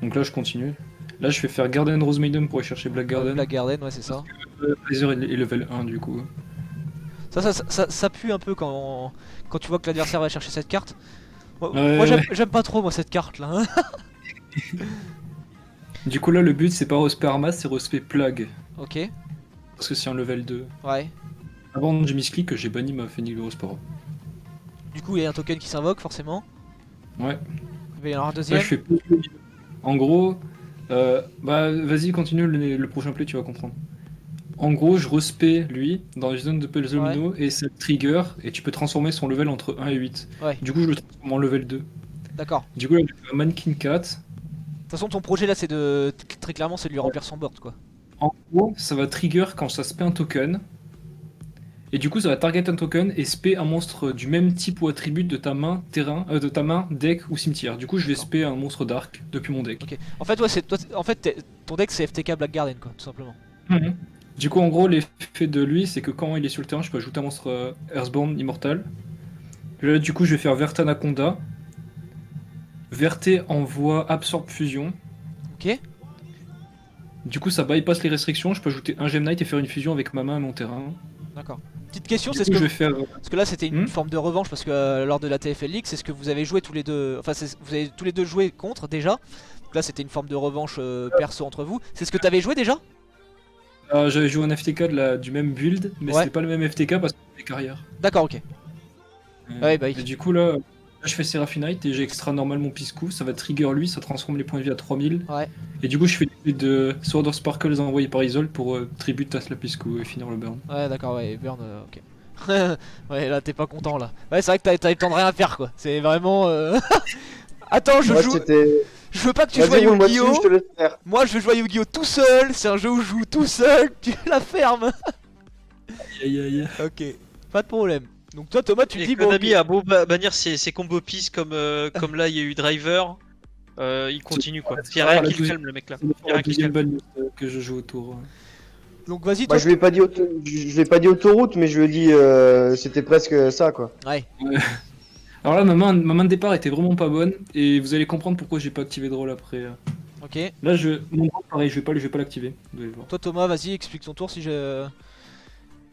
Donc là, je continue. Là, je vais faire Garden Rose Maiden pour aller chercher Black Garden. Black Garden, ouais c'est ça. Blazer est level 1 du coup. Ça pue un peu quand tu vois que l'adversaire va chercher cette carte. Moi, Ouais, moi, ouais. j'aime pas trop moi cette carte là. Hein. Du coup, là, le but, c'est pas respect Armas, c'est respect Plague. Ok. Parce que c'est un level 2. Ouais. Avant, j'ai misclick, j'ai banni ma Phénix-Sport. Du coup il y a un token qui s'invoque forcément. Ouais. Il va y en avoir un Là, deuxième. je fais. En gros, bah, vas-y, continue le prochain play, tu vas comprendre. En gros, je respect lui dans les zones de Pelzomino et ça trigger et tu peux transformer son level entre 1 et 8. Ouais. Du coup, je le transforme en level 2. D'accord. Du coup, là, je fais un Mannequin 4. De toute façon ton projet là c'est de très clairement c'est de lui remplir son board quoi. En gros, ça va trigger quand ça spé un token. Et du coup, ça va target un token et spé un monstre du même type ou attribut de ta main, de ta main, deck ou cimetière. Du coup, je vais spé un monstre dark depuis mon deck. Ok. En fait ouais ton deck c'est FTK Black Garden quoi tout simplement. Mhm. Du coup, en gros, l'effet de lui, c'est que quand il est sur le terrain, je peux ajouter un monstre Earthbound Immortal. Puis là, du coup, je vais faire Vert Anaconda. Verté envoie Absorb Fusion. Ok. Du coup, ça bypass les restrictions. Je peux ajouter un Gem Knight et faire une fusion avec ma main et mon terrain. D'accord. Petite question, Du c'est coup, ce je que vais faire. parce que là c'était une Hmm forme de revanche parce que lors de la TFL League c'est ce que vous avez joué tous les deux. Enfin vous avez tous les deux joué contre déjà. Donc là c'était une forme de revanche perso entre vous. C'est ce que t'avais joué déjà? J'avais joué un FTK du même build, mais Ouais. c'était pas le même FTK parce que c'était carrière. D'accord, ok. Ouais, bah oui. Et du coup, là, je fais Seraphonite et j'extras normal mon Piscou. Ça va trigger lui, ça transforme les points de vie à 3000. Ouais. Et du coup, je fais des de Sword of Sparkles envoyés par Isol pour tribute à la Piscou et finir le burn. Ouais, d'accord, ouais, burn, ok. Ouais, là t'es pas content là. Ouais, c'est vrai que t'as eu le temps de rien faire quoi. C'est vraiment. Attends, je Moi, joue. c'était. Je veux pas que tu joues à Vas-y, roule-moi dessus, je Yu-Gi-Oh! te laisse faire. Moi je veux jouer à Yu-Gi-Oh! Tout seul. C'est un jeu où je joue tout seul. Tu la fermes. Aïe aïe aïe. Ok, pas de problème. Donc toi Thomas, tu te Et dis bon. Konami Ok. a beau bannir ses combos pistes comme là il y a eu Driver, il continue quoi. Il y a rien qui le calme le mec là. C'est Y a rien qui deuxième calme. balle que je joue autour. Donc vas-y, Bah, toi. je lui ai pas dit je lui ai pas dit autoroute, mais je lui ai dit c'était presque ça quoi. Ouais. Alors là, ma main de départ était vraiment pas bonne et vous allez comprendre pourquoi j'ai pas activé de rôle après. Ok. Là, mon rôle, pareil, je vais pas l'activer. Vous allez voir. Toi Thomas, vas-y, explique ton tour si je.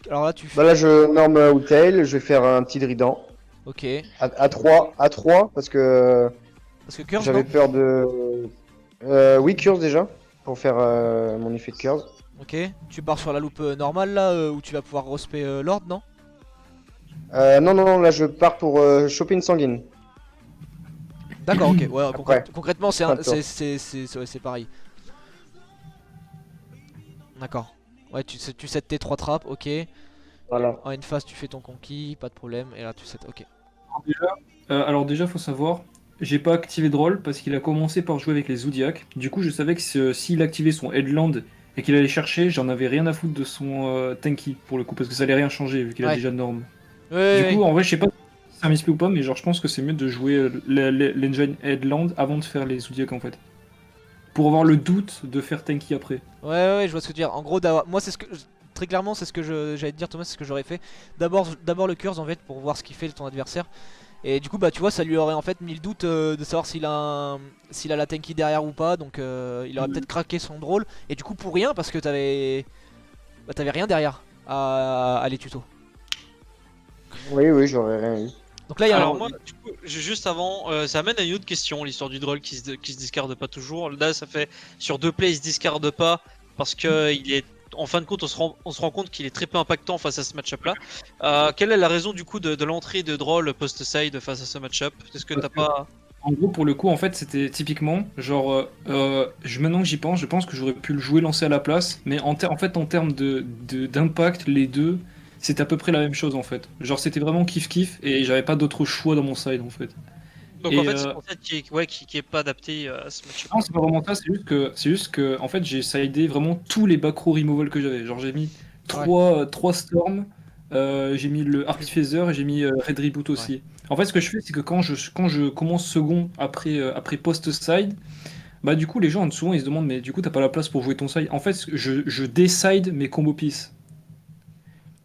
Alors là tu fais. Bah là je norme Outtail, je vais faire un petit Drident. Ok. À 3, parce que Parce que Curse, j'avais non. peur de. Oui, Curse déjà, pour faire mon effet de Curse. Ok. Tu pars sur la loupe normale là où tu vas pouvoir respect Lord, non? Non, là je pars pour choper une sanguine. D'accord, ok. Ouais, Après. concrètement, c'est Pas le tour. ouais, c'est pareil. D'accord. Ouais, tu set tes 3 trappes, ok. Voilà. En une phase, tu fais ton conquis, pas de problème. Et là, tu set, ok. Alors déjà, faut savoir, j'ai pas activé de rôle parce qu'il a commencé par jouer avec les Zodiacs. Du coup, je savais que s'il activait son Headland et qu'il allait chercher, j'en avais rien à foutre de son Tanky pour le coup, parce que ça allait rien changer vu qu'il a Ouais. déjà de normes. Ouais, Du coup, en vrai, je sais pas c'est un misplay ou pas, mais genre je pense que c'est mieux de jouer l'engine Headland avant de faire les Zodiac en fait. Pour avoir le doute de faire tanky après. Ouais, je vois ce que tu veux dire. En gros, moi, c'est ce que. Très clairement, c'est ce que j'allais te dire, Thomas, c'est ce que j'aurais fait. D'abord le curse en fait pour voir ce qu'il fait ton adversaire. Et du coup, bah tu vois, ça lui aurait en fait mis le doute de savoir s'il a la tanky derrière ou pas. Donc il aurait peut-être craqué son drôle. Et du coup, pour rien, parce que t'avais rien derrière à les tutos. Oui, j'aurais rien eu. Donc là, il y a Alors moi, du coup, juste avant, ça amène à une autre question, l'histoire du drôle qui se discarde pas toujours. Là, ça fait sur 2 plays, il se discarde pas parce que il est, en fin de compte, on se rend compte qu'il est très peu impactant face à ce match-up-là. Quelle est la raison du coup de l'entrée de drôle post-side face à ce match-up? Est-ce que t'as pas... En gros, pour le coup, en fait, c'était typiquement genre. Maintenant que j'y pense, je pense que j'aurais pu le jouer lancer à la place, mais en fait, en termes d'impact, les deux, c'était à peu près la même chose en fait. Genre, c'était vraiment kiff-kiff et j'avais pas d'autre choix dans mon side en fait. Donc Et, en fait, c'est pour ça qui est pas adapté à ce match-up. Non, c'est pas vraiment ça, c'est juste que en fait, j'ai sidé vraiment tous les back row removal que j'avais. Genre, j'ai mis 3 Storm, j'ai mis le Harpy Feather et j'ai mis Red Reboot aussi. En fait, ce que je fais, c'est que quand je commence second après post-side, bah du coup, les gens souvent ils se demandent, mais du coup, t'as pas la place pour jouer ton side. En fait, je décide mes combos pieces.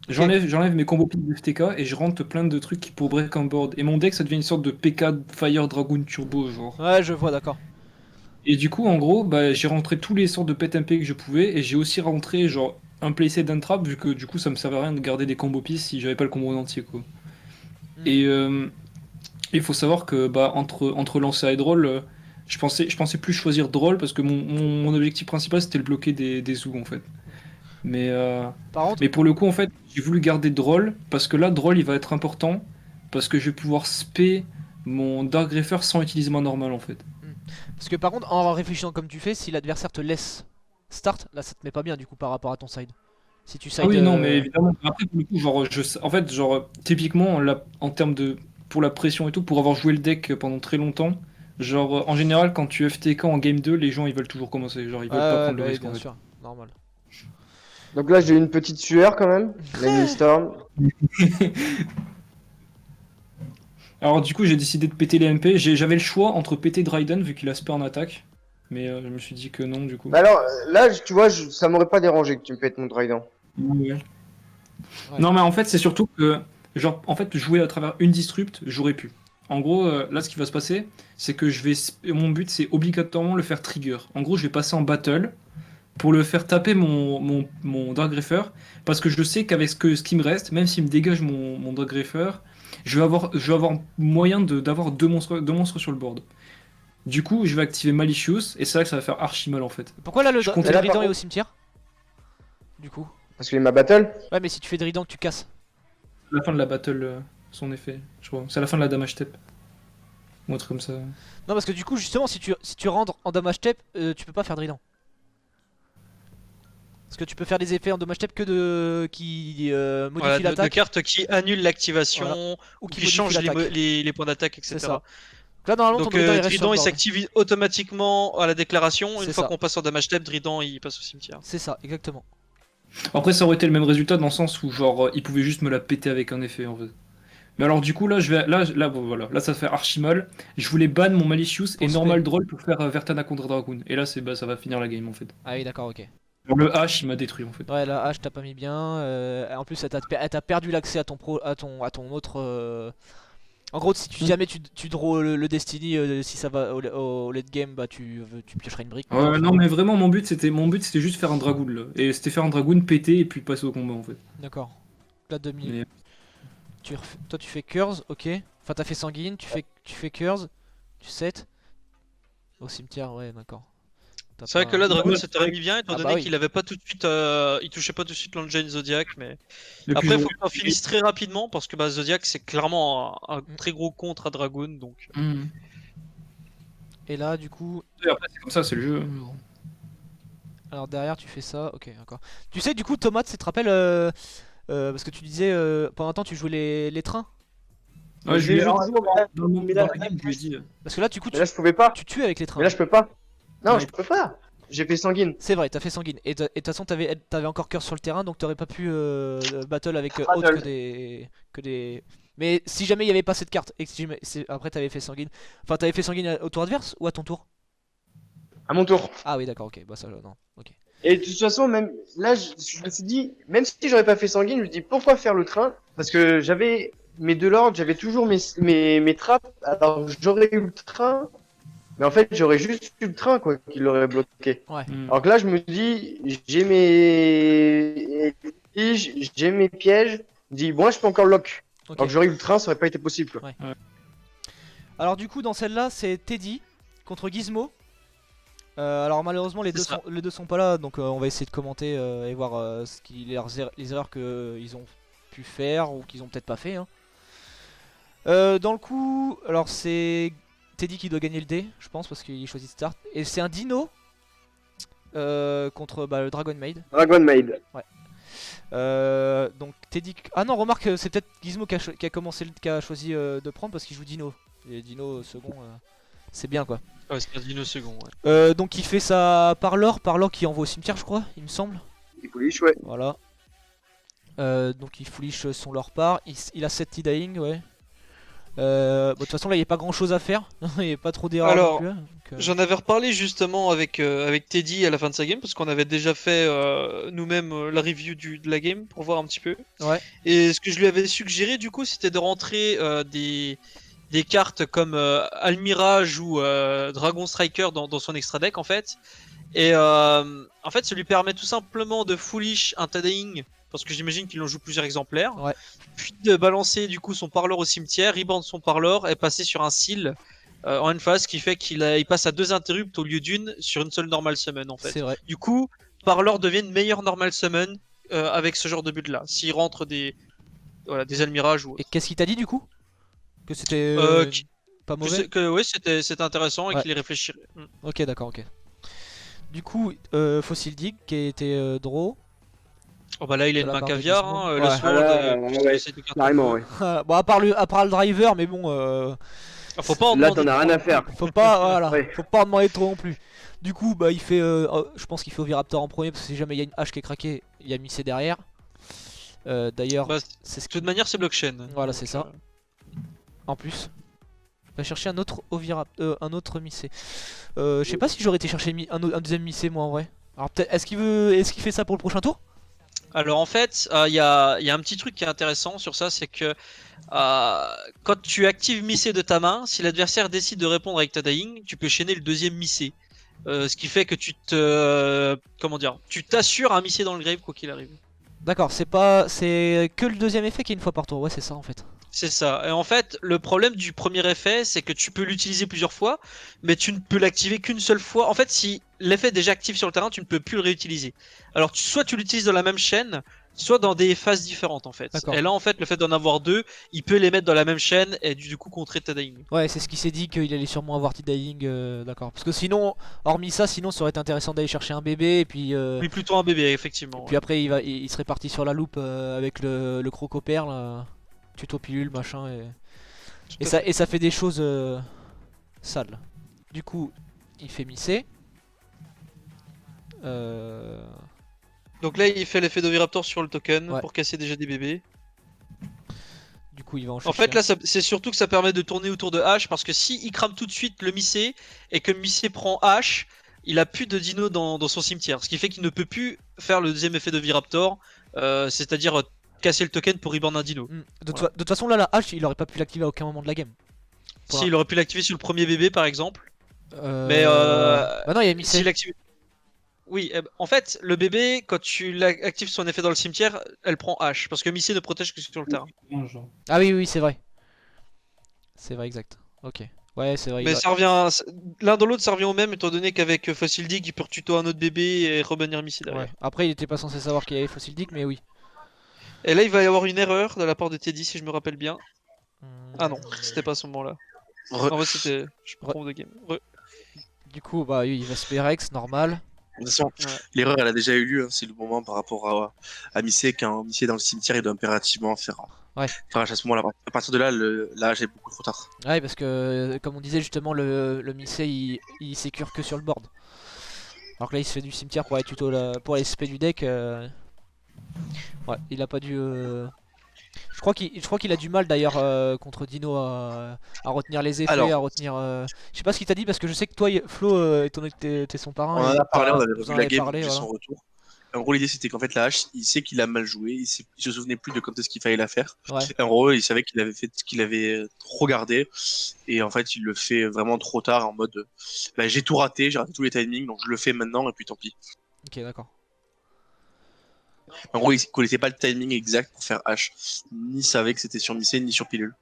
J'enlève mes combos pieces de FTK et je rentre plein de trucs pour break on board. Et mon deck, ça devient une sorte de PK Fire Dragoon Turbo, genre. Ouais, je vois, d'accord. Et du coup, en gros, bah, j'ai rentré tous les sortes de pet MP que je pouvais, et j'ai aussi rentré genre un playset d'un trap, vu que du coup ça me servait à rien de garder des combos pistes si j'avais pas le combo en entier quoi. Et il faut savoir que bah, entre lancer et drôle, je pensais plus choisir drôle parce que mon objectif principal c'était le bloquer des Zoug en fait. Mais, Par contre, mais pour le coup, en fait, j'ai voulu garder drôle parce que là, drôle il va être important parce que je vais pouvoir spé mon Dark Greffer sans utiliser ma normale en fait. parce que par contre, en réfléchissant comme tu fais, si l'adversaire te laisse start, là ça te met pas bien du coup par rapport à ton side. Si tu side. Ah oui, non, mais évidemment. Après, pour le coup, genre, en fait, genre, typiquement, là, en termes de. Pour la pression et tout, pour avoir joué le deck pendant très longtemps, genre, en général, quand tu FTK en game 2, les gens ils veulent toujours commencer. Genre, ils veulent pas prendre le bah oui, risque. bien En fait. sûr, normal. Donc là, j'ai eu une petite sueur quand même. La mini Storm. Alors, du coup, j'ai décidé de péter les MP. J'avais le choix entre péter Dryden, vu qu'il a spé en attaque. Mais je me suis dit que non, du coup. Bah alors, là, tu vois, ça m'aurait pas dérangé que tu me pètes mon Trident. Ouais. Ouais. Non, mais en fait, c'est surtout que, genre, en fait, jouer à travers une disrupt, j'aurais pu. En gros, là, ce qui va se passer, c'est que mon but, c'est obligatoirement le faire trigger. En gros, je vais passer en battle pour le faire taper mon Dark Greffer, parce que je sais qu'avec ce qui me reste, même s'il me dégage mon Dark Greffer, je vais avoir moyen d'avoir deux monstres sur le board. Du coup, je vais activer Malicious, et c'est là que ça va faire archi mal en fait. Pourquoi là le Je comptais- Drident est au cimetière? Du coup. Parce qu'il est ma battle. Ouais, mais si tu fais Drident, tu casses. À la fin de la battle, son effet, je crois. C'est à la fin de la damage step. Ou un truc comme ça. Non, parce que du coup, justement, si tu rentres en damage step, tu peux pas faire Drident. Parce que tu peux faire des effets en damage step que qui modifient Voilà, de l'attaque cartes qui annulent l'activation Voilà. ou qui qui changent modifient l'attaque. les points d'attaque, etc. C'est ça. Donc là, normalement, Donc ton Drident il reste sur Drident le il board. s'active automatiquement à la déclaration. Une C'est fois ça. qu'on passe en damage step, Drident il passe au cimetière. C'est ça, exactement. Après, ça aurait été le même résultat dans le sens où, genre, il pouvait juste me la péter avec un effet en fait. Mais alors, du coup, là, bon, voilà. Là, ça fait archi mal. Je voulais ban mon Malicious et Pour normal Droll pour faire Vertana contre Dragoon. Et là, ça va finir la game en fait. Ah oui, d'accord, ok. Genre, le H, il m'a détruit en fait. Ouais, la hache t'as pas mis bien. En plus, elle t'a perdu l'accès à ton autre. En gros, si jamais tu draw le Destiny, si ça va au late game, bah tu piocheras une brique. Ouais, non, mais vraiment, mon but c'était juste faire un Dragoon là. Et c'était faire un Dragoon péter et puis passer au combat en fait. D'accord. Là, 2000. Mais- Toi, tu fais Curse, ok. Enfin, t'as fait Sanguine, tu fais Curse, tu set. Au cimetière, ouais, d'accord. T'as C'est vrai pas- que là Dragoon Ouais, c'était mis bien étant Ah donné bah oui. qu'il avait pas tout de suite, il touchait pas tout de suite l'engine Zodiac, mais Et puis, après faut qu'on finisse très rapidement parce que bah, Zodiac c'est clairement un très gros contre à Dragoon donc. Et là, du coup, Et après, c'est comme ça, c'est le jeu. alors derrière, tu fais ça, ok, d'accord. Tu sais, du coup, Thomas, tu te rappelles, parce que tu disais, pendant un temps, tu jouais les trains. Ouais, je lui ai Mais là, dans la game, je lui ai dit. Parce que là, du coup, mais là, je pouvais pas. tu tues avec les trains. Mais là, je peux pas. Non, Ouais. je peux pas. j'ai fait sanguine. C'est vrai, t'as fait sanguine. Et de toute façon, t'avais encore cœur sur le terrain, donc t'aurais pas pu battle avec autre Battle. que des. Mais si jamais il y avait pas cette carte, et que après t'avais fait sanguine. Enfin, t'avais fait sanguine au tour adverse ou à ton tour? À mon tour. Ah oui, d'accord, ok. Bah ça, non. Ok. Et de toute façon, même là, je me suis dit, même si j'aurais pas fait sanguine, je me dis pourquoi faire le train? Parce que j'avais mes deux lords, j'avais toujours mes trappes. Alors j'aurais eu le train, mais en fait j'aurais juste eu le train quoi qui l'aurait bloqué. Hmm. Alors que là, je me dis, j'ai mes tiges, j'ai mes pièges. Je me dis, bon, je peux encore lock. Ok. Alors que j'aurais eu le train, ça aurait pas été possible. Quoi. Alors du coup, dans celle-là, c'est Teddy contre Gizmo. Alors malheureusement, les C'est deux sont pas là, donc on va essayer de commenter et voir les erreurs qu'ils ont pu faire ou qu'ils ont peut-être pas fait. Hein. Dans le coup, alors c'est Teddy qui doit gagner le dé, je pense, parce qu'il choisit de start. Et c'est un dino contre le Dragon Maid. Dragon Maid. Donc Teddy. Ah non, remarque, c'est peut-être Gizmo qui a choisi de prendre parce qu'il joue dino. Et dino second, c'est bien quoi. Ouais, c'est un dino second, ouais. Donc il fait sa parlor qui envoie au cimetière, je crois, il me semble. Il pouliche, ouais. Voilà. Donc il foolish son lore part. Il a 7 T-Dying, ouais. De toute façon, là, il n'y a pas grand chose à faire. Il n'y a pas trop d'erreurs non Alors, plus. Donc, J'en avais reparlé justement avec Teddy à la fin de sa game, parce qu'on avait déjà fait nous-mêmes la review de la game pour voir un petit peu. Ouais. Et ce que je lui avais suggéré du coup, c'était de rentrer des cartes comme Almirage ou Dragon Striker dans son extra deck en fait. Et en fait, ça lui permet tout simplement de foolish un Tadaying, parce que j'imagine qu'il en joue plusieurs exemplaires. Ouais. Puis de balancer du coup son parleur au cimetière, rebrand son parleur et passer sur un seal en une phase, qui fait il passe à 2 interrupts au lieu d'une sur une seule normal summon en fait. c'est vrai. Du coup, parleur devient une meilleure normal summon avec ce genre de build là. S'il rentre des almirages ou Et qu'est-ce qu'il t'a dit du coup? Que c'était qui- pas mauvais? oui, c'était intéressant et Ouais. qu'il y réfléchirait. Ok, d'accord, ok. Du coup, Fossil Dig qui était draw. Oh bah là il a De une la main part de caviar, Gizmo. hein, Ouais. le sword, Ah là, plus ouais, ces deux cartes. Carrément, ouais. Bon, à part le driver, mais bon, Faut pas en Là, demander t'en as rien trop. à faire. faut pas, voilà, Ouais. faut pas en demander trop non plus. Du coup, bah, il fait, je pense qu'il fait Oviraptor en premier parce que si jamais il y a une hache qui est craquée, il y a Missé derrière. D'ailleurs, Bah, c'est ce de toute manière c'est blockchain. Voilà, c'est ça. En plus, on va chercher un autre un autre Missé. Je sais pas si j'aurais été chercher un deuxième Missé moi en vrai. Alors peut-être, est-ce qu'il fait ça pour le prochain tour? Alors en fait, il y a un petit truc qui est intéressant sur ça, c'est que quand tu actives Missé de ta main, si l'adversaire décide de répondre avec ta Dying, tu peux chaîner le deuxième Missé. Ce qui fait que tu t'assures un Missé dans le grave quoi qu'il arrive. D'accord, c'est que le deuxième effet qui est une fois par tour. Ouais, c'est ça en fait. C'est ça. Et en fait, le problème du premier effet, c'est que tu peux l'utiliser plusieurs fois, mais tu ne peux l'activer qu'une seule fois. En fait, si l'effet est déjà actif sur le terrain, tu ne peux plus le réutiliser. Alors, soit tu l'utilises dans la même chaîne, soit dans des phases différentes, en fait. D'accord. Et là, en fait, le fait d'en avoir deux, il peut les mettre dans la même chaîne et du coup contrer ta Dying. Ouais, c'est ce qu'il s'est dit qu'il allait sûrement avoir T-Dying. D'accord. Parce que sinon, hormis ça, sinon ça aurait été intéressant d'aller chercher un bébé et puis. Oui, plutôt un bébé, effectivement. Puis après, il serait parti sur la loupe avec le croco-perle, tuto pilule, machin. Et ça fait des choses sales. Du coup, il fait Missé. Donc là, il fait l'effet d'Oviraptor sur le token Ouais. pour casser déjà des bébés. Du coup, il va en En chercher fait, un. là, c'est surtout que ça permet de tourner autour de H, parce que si il crame tout de suite le Missé et que le Missé prend H, il a plus de dino dans son cimetière, ce qui fait qu'il ne peut plus faire le deuxième effet de Viraptor, c'est-à-dire casser le token pour reborn un dino. De toute façon, là, la hache, il aurait pas pu l'activer à aucun moment de la game. Si, il aurait pu l'activer sur le premier bébé par exemple, mais Bah non, il y a Missé. s'il active... Oui, en fait, le bébé, quand tu actives son effet dans le cimetière, elle prend H, parce que Missé ne protège que sur le terrain. Genre. Ah oui, c'est vrai. C'est vrai, exact. Ok. Ouais, c'est vrai. Mais ça revient, l'un dans l'autre, ça revient au même, étant donné qu'avec Fossil Dig, il peut tuto un autre bébé et revenir Missé derrière. Ouais. Après, il était pas censé savoir qu'il y avait Fossil Dig, mais oui. Et là, il va y avoir une erreur de la part de Teddy, si je me rappelle bien. Hmm. Ah non, c'était pas à ce moment-là. En vrai, c'était. Je me trompe de game. Du coup, bah, il va Sperex, normal. De toute façon, Ouais. l'erreur, elle a déjà eu lieu. Hein. C'est le moment par rapport à Missé. Qu'un Missé dans le cimetière, il doit impérativement faire H à ce moment-là. À partir de là, la H est beaucoup trop tard. Ouais, parce que, comme on disait justement, le Missé il sécure que sur le board. Alors que là il se fait du cimetière pour les tutos pour les SP du deck. Ouais, il a pas dû. Je crois qu'il a du mal d'ailleurs contre Dino à retenir les effets, Alors- à retenir. Je sais pas ce qu'il t'a dit parce que je sais que toi, Flo, étant donné que t'es son parrain, On en a parlé, on avait vous revu en la avez game, parlé, vu voilà. son retour. En gros, l'idée c'était qu'en fait, la hache, il sait qu'il a mal joué, il se souvenait plus de quand est-ce qu'il fallait la faire. Ouais. Et en gros, il savait qu'il avait fait ce qu'il avait trop gardé. Et en fait, il le fait vraiment trop tard en mode bah, j'ai tout raté, j'ai raté tous les timings, donc je le fais maintenant et puis tant pis. Ok, d'accord. En gros, il connaissait pas le timing exact pour faire hache, ni savait que c'était sur Missé, ni sur pilule.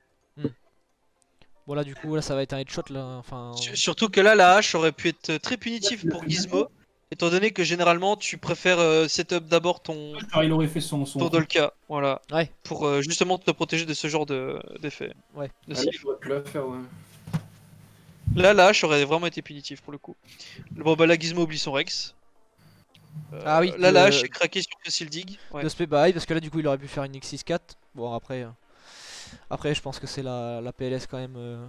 Bon là du coup là ça va être un headshot là. Enfin. Surtout que là, la hache aurait pu être très punitive pour Gizmo, étant donné que généralement tu préfères setup d'abord ton Alors, il aurait fait son Dolka, voilà, Ouais. pour justement te protéger de ce genre d'effet. Ouais. de Allez, siffle. j'aurais pu la faire, ouais. Là, la hache aurait vraiment été punitive pour le coup. Bon bah là, Gizmo oublie son Rex. Ah oui, Là, de- la hache est craquée sur Fossil Dig. Ouais. De spé bah oui, parce que là du coup il aurait pu faire une X6-4. Bon après. Après je pense que c'est la PLS quand même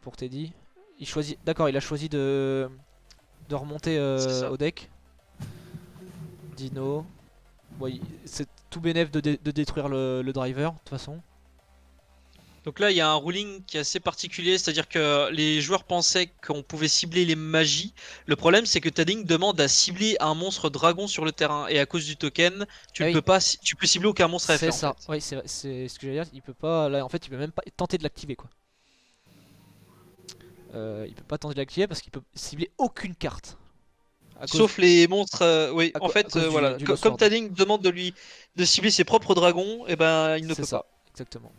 pour Teddy. Il choisit. D'accord, il a choisi de remonter C'est ça. au deck. Dino. Bon, c'est tout bénef de détruire le driver de toute façon. Donc là, il y a un ruling qui est assez particulier, c'est-à-dire que les joueurs pensaient qu'on pouvait cibler les magies. Le problème, c'est que Tading demande à cibler un monstre dragon sur le terrain, et à cause du token, tu Ah ne oui. peux pas, tu peux cibler aucun monstre à C'est FR, en ça, fait. oui, c'est ce que j'allais dire. Il peut pas, là, en fait, il peut même pas tenter de l'activer quoi. Il peut pas tenter de l'activer parce qu'il peut cibler aucune carte. À cause- Sauf les monstres, oui. à En à fait, cause voilà, du comme Lost Sword. Tading demande de cibler ses propres dragons, et ben il ne C'est peut ça, pas. exactement.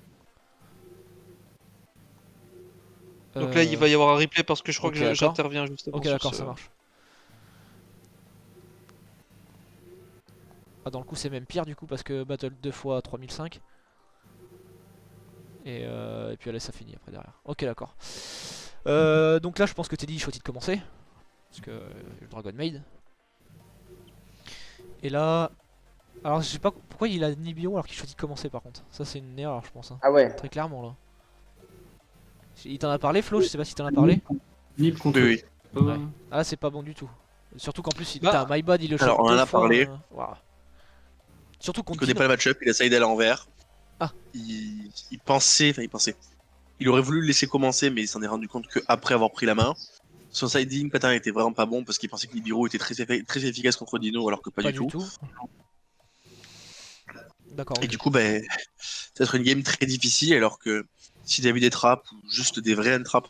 Donc là, il va y avoir un replay parce que je crois ok, que d'accord. j'interviens justement Ok, sur d'accord, ce- ça marche. Ah, dans le coup, c'est même pire du coup parce que battle 2 fois 3005. Et puis allez, ça finit après derrière. Ok, d'accord. Donc là, je pense que Teddy choisit de commencer. Parce que le Dragon Maid. Et là. Alors, je sais pas pourquoi il a Nibiru alors qu'il choisit de commencer par contre. Ça, c'est une erreur, je pense. Hein. Ah ouais. Très clairement là. Il t'en a parlé, Flo? Je sais pas si t'en a parlé. Nip contre. Oui, oui. Ouais. Ah, là, c'est pas bon du tout. Surtout qu'en plus, Bah, my bad, il le alors, chope on en deux a fois. parlé. Waouh. Surtout Il contre connaît Dino. pas le match-up, il essaye d'aller à l'envers. Ah. Il pensait, enfin il pensait. Il aurait voulu le laisser commencer, mais il s'en est rendu compte qu'après avoir pris la main. Son siding pattern était vraiment pas bon parce qu'il pensait que Nibiru était très efficace contre Dino alors que pas, du tout. D'accord. Et ok. du coup, ben, ça va être une game très difficile alors que s'il y avait des trappes ou juste des vraies trappes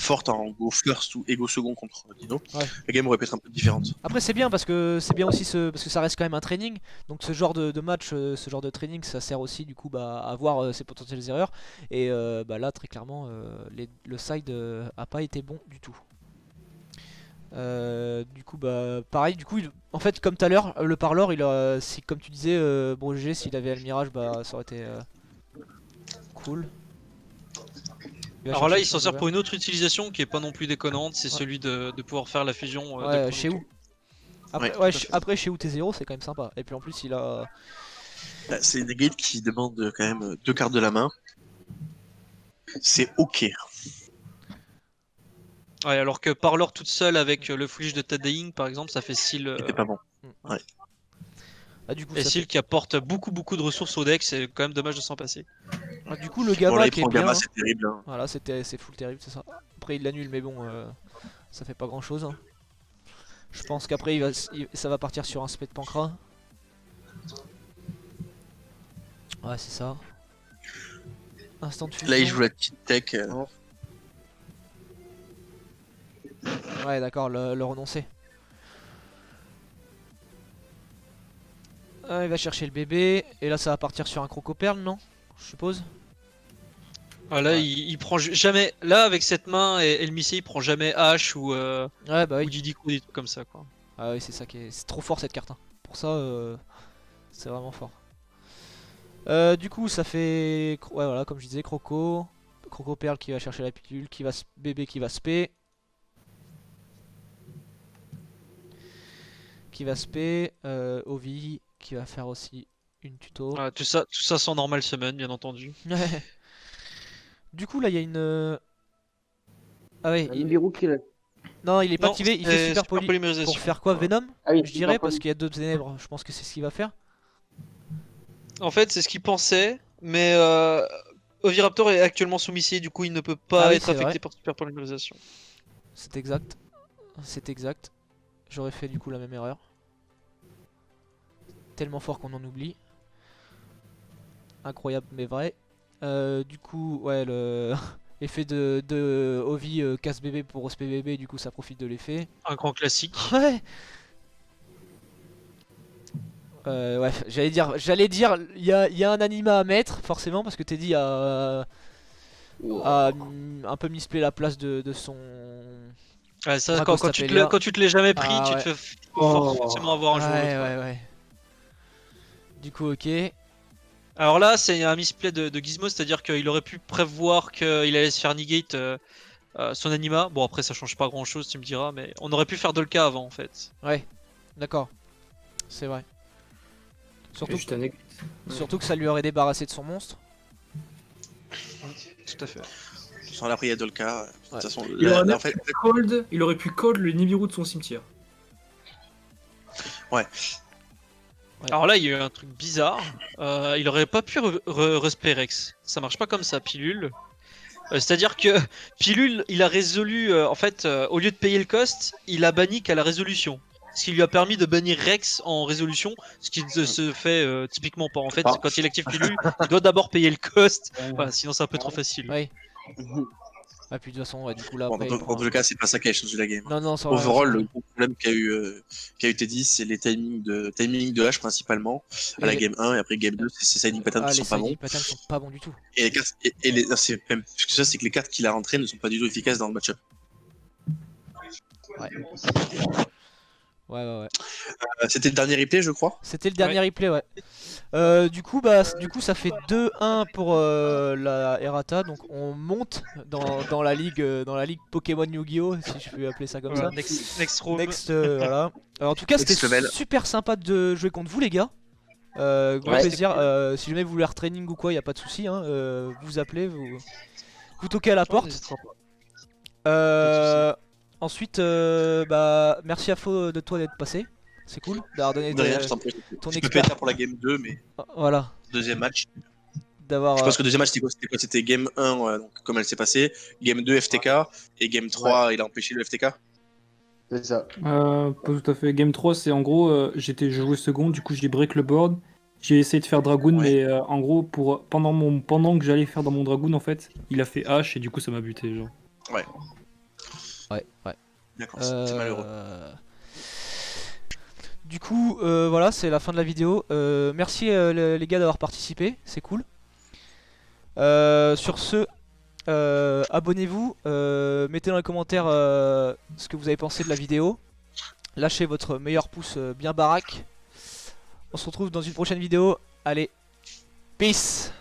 fortes en go first ou ego second contre Dino, Ouais. la game aurait pu être un peu différente. Après c'est bien parce que c'est bien aussi parce que ça reste quand même un training. Donc ce genre de match, ce genre de training, ça sert aussi du coup à voir ses potentielles erreurs. Et bah là très clairement le side a pas été bon du tout. Du coup bah pareil, du coup en fait comme tout à l'heure le parlor si comme tu disais Brogé s'il avait le mirage bah ça aurait été cool. Alors là, il s'en sert pour une autre utilisation qui est pas non plus déconnante, c'est Ouais. celui de pouvoir faire la fusion de Ouais, Chrono chez où Tour. après, Ouais, tout à fait. après chez où T0 c'est quand même sympa. Et puis en plus il a Bah, c'est des gates qui demandent quand même 2 cartes de la main. C'est ok. Ouais, alors que Parlor toute seule avec le foulish de Tadaying par exemple, ça fait Seal. C'était pas bon. ah, du coup Et ça Seal fait- qui apporte beaucoup de ressources au deck, c'est quand même dommage de s'en passer. ah, du coup le Bon, Gamma là, il qui est prend bien. Gamma, Hein. c'est terrible. Hein. Voilà, c'est full terrible, c'est ça. Après il l'annule, mais bon, ça fait pas grand chose. Hein. Je pense qu'après ça va partir sur un spé de Pancra. Ouais, c'est ça. Instant de fusion. Là, il joue la petite tech. Ouais, d'accord, le renoncer. Ah, il va chercher le bébé, et là ça va partir sur un crocoperle, non? Je suppose. Ah, là, Ouais. il prend jamais. Là, avec cette main et le missile, il prend jamais H Ouais, bah ou oui. Didico, des trucs comme ça quoi. Ah oui, c'est ça qui est. C'est trop fort cette carte. Hein. Pour ça, c'est vraiment fort. Du coup, ça fait. Ouais, voilà, comme je disais, Croco. Croco Perle qui va chercher la pilule, bébé qui va spé. Qui va spé. Ovi qui va faire aussi une tuto. Voilà, tout ça sans normal summon, bien entendu. Du coup, là, il y a une. Ah ouais, Un Nibiru qui l'a. Non, il est pas Non, activé, il c'est fait super super poli. polymérisation. Pour faire quoi, Venom? Ah oui, Je dirais, super parce poli. qu'il y a d'autres ténèbres, je pense que c'est ce qu'il va faire. En fait, c'est ce qu'il pensait, mais Oviraptor est actuellement sous missile, du coup il ne peut pas Ah oui, être c'est affecté vrai. par super polymérisation. C'est exact. C'est exact. J'aurais fait du coup la même erreur. Tellement fort qu'on en oublie. Incroyable mais vrai. Du coup, ouais, le effet de Ovi casse bébé pour OSP bébé, du coup ça profite de l'effet. Un grand classique. Ouais. Ouais, j'allais dire, il y a un anima à mettre, forcément, parce que Teddy a un peu misplay la place de son... Ouais, ça, Draco Stapelia. quand tu te l'es jamais pris, Ah tu ouais. te fais Oh. forcément avoir un jour ou Ouais, l'autre. ouais, ouais. Du coup, ok. Alors là, c'est un misplay de Gizmo, c'est-à-dire qu'il aurait pu prévoir qu'il allait se faire negate son anima. Bon, après, ça change pas grand-chose, tu me diras, mais on aurait pu faire Dolka avant en fait. Ouais, d'accord. C'est vrai. C'est juste un neg- Surtout que ça lui aurait débarrassé de son monstre. Tout à fait. Sans la prière Dolka. De Ouais. toute façon, Il aurait, là, même en fait, il aurait pu cold le Nibiru de son cimetière. Alors là, il y a eu un truc bizarre. Il aurait pas pu respect Rex. Ça marche pas comme ça, Pilule. C'est-à-dire que Pilule, il a résolu, en fait, au lieu de payer le cost, il a banni qu'à la résolution. Ce qui lui a permis de bannir Rex en résolution, ce qui ne se fait typiquement pas. En fait, Ah. quand il active Pilule, il doit d'abord payer le cost. Voilà, sinon c'est un peu trop facile. Ouais. Ah, puis de toute façon, ouais, du coup là, bon, après. dans, il dans prend- tous les cas, c'est pas ça qui a changé la game. Non, non, ça aurait rien Overall, changé. le gros problème qu'a eu Teddy, c'est les timings de hache principalement à la Et- game 1 et après game 2, c'est ses siding patterns Ah, qui les sont pas bons. siding patterns sont pas bons du tout. Et les cartes, et les, non, c'est même plus que ça, c'est que les cartes qu'il a rentrées ne sont pas du tout efficaces dans le match-up. Ouais. Ouais, ouais, ouais. C'était le dernier replay, je crois. C'était le dernier replay, ouais. Du coup, ça fait 2-1 pour la Errata. Donc on monte dans la ligue Pokémon Yu-Gi-Oh! Si je peux appeler ça comme ça. Next room. Next, voilà. Alors, en tout cas, c'était Next level. super sympa de jouer contre vous, les gars. Grand Ouais, plaisir. Si jamais vous voulez retraining ou quoi, y a pas de souci. Hein. Vous appelez, vous toquez à la porte. N'hésitera pas. Ensuite, merci à Faux de toi d'être passé. C'est cool d'avoir donné De rien, je ton t'en prie. ton Je peux pas expert. être là pour la game 2, mais Voilà, deuxième match. d'avoir. Je pense que deuxième match, c'était quoi? C'était game 1, donc, comme elle s'est passée. Game 2, FTK. Et game 3, il a empêché le FTK. C'est ça. Pas tout à fait. Game 3, c'est en gros, je jouais second, du coup j'ai break le board. J'ai essayé de faire Dragoon, Ouais. mais en gros, pendant que j'allais faire dans mon Dragoon, en fait, il a fait H et du coup ça m'a buté. Genre. Ouais. D'accord, c'est malheureux. Du coup, voilà, c'est la fin de la vidéo. Merci les gars d'avoir participé, c'est cool. Sur ce, abonnez-vous, mettez dans les commentaires ce que vous avez pensé de la vidéo. Lâchez votre meilleur pouce bien baraque. On se retrouve dans une prochaine vidéo. Allez, peace!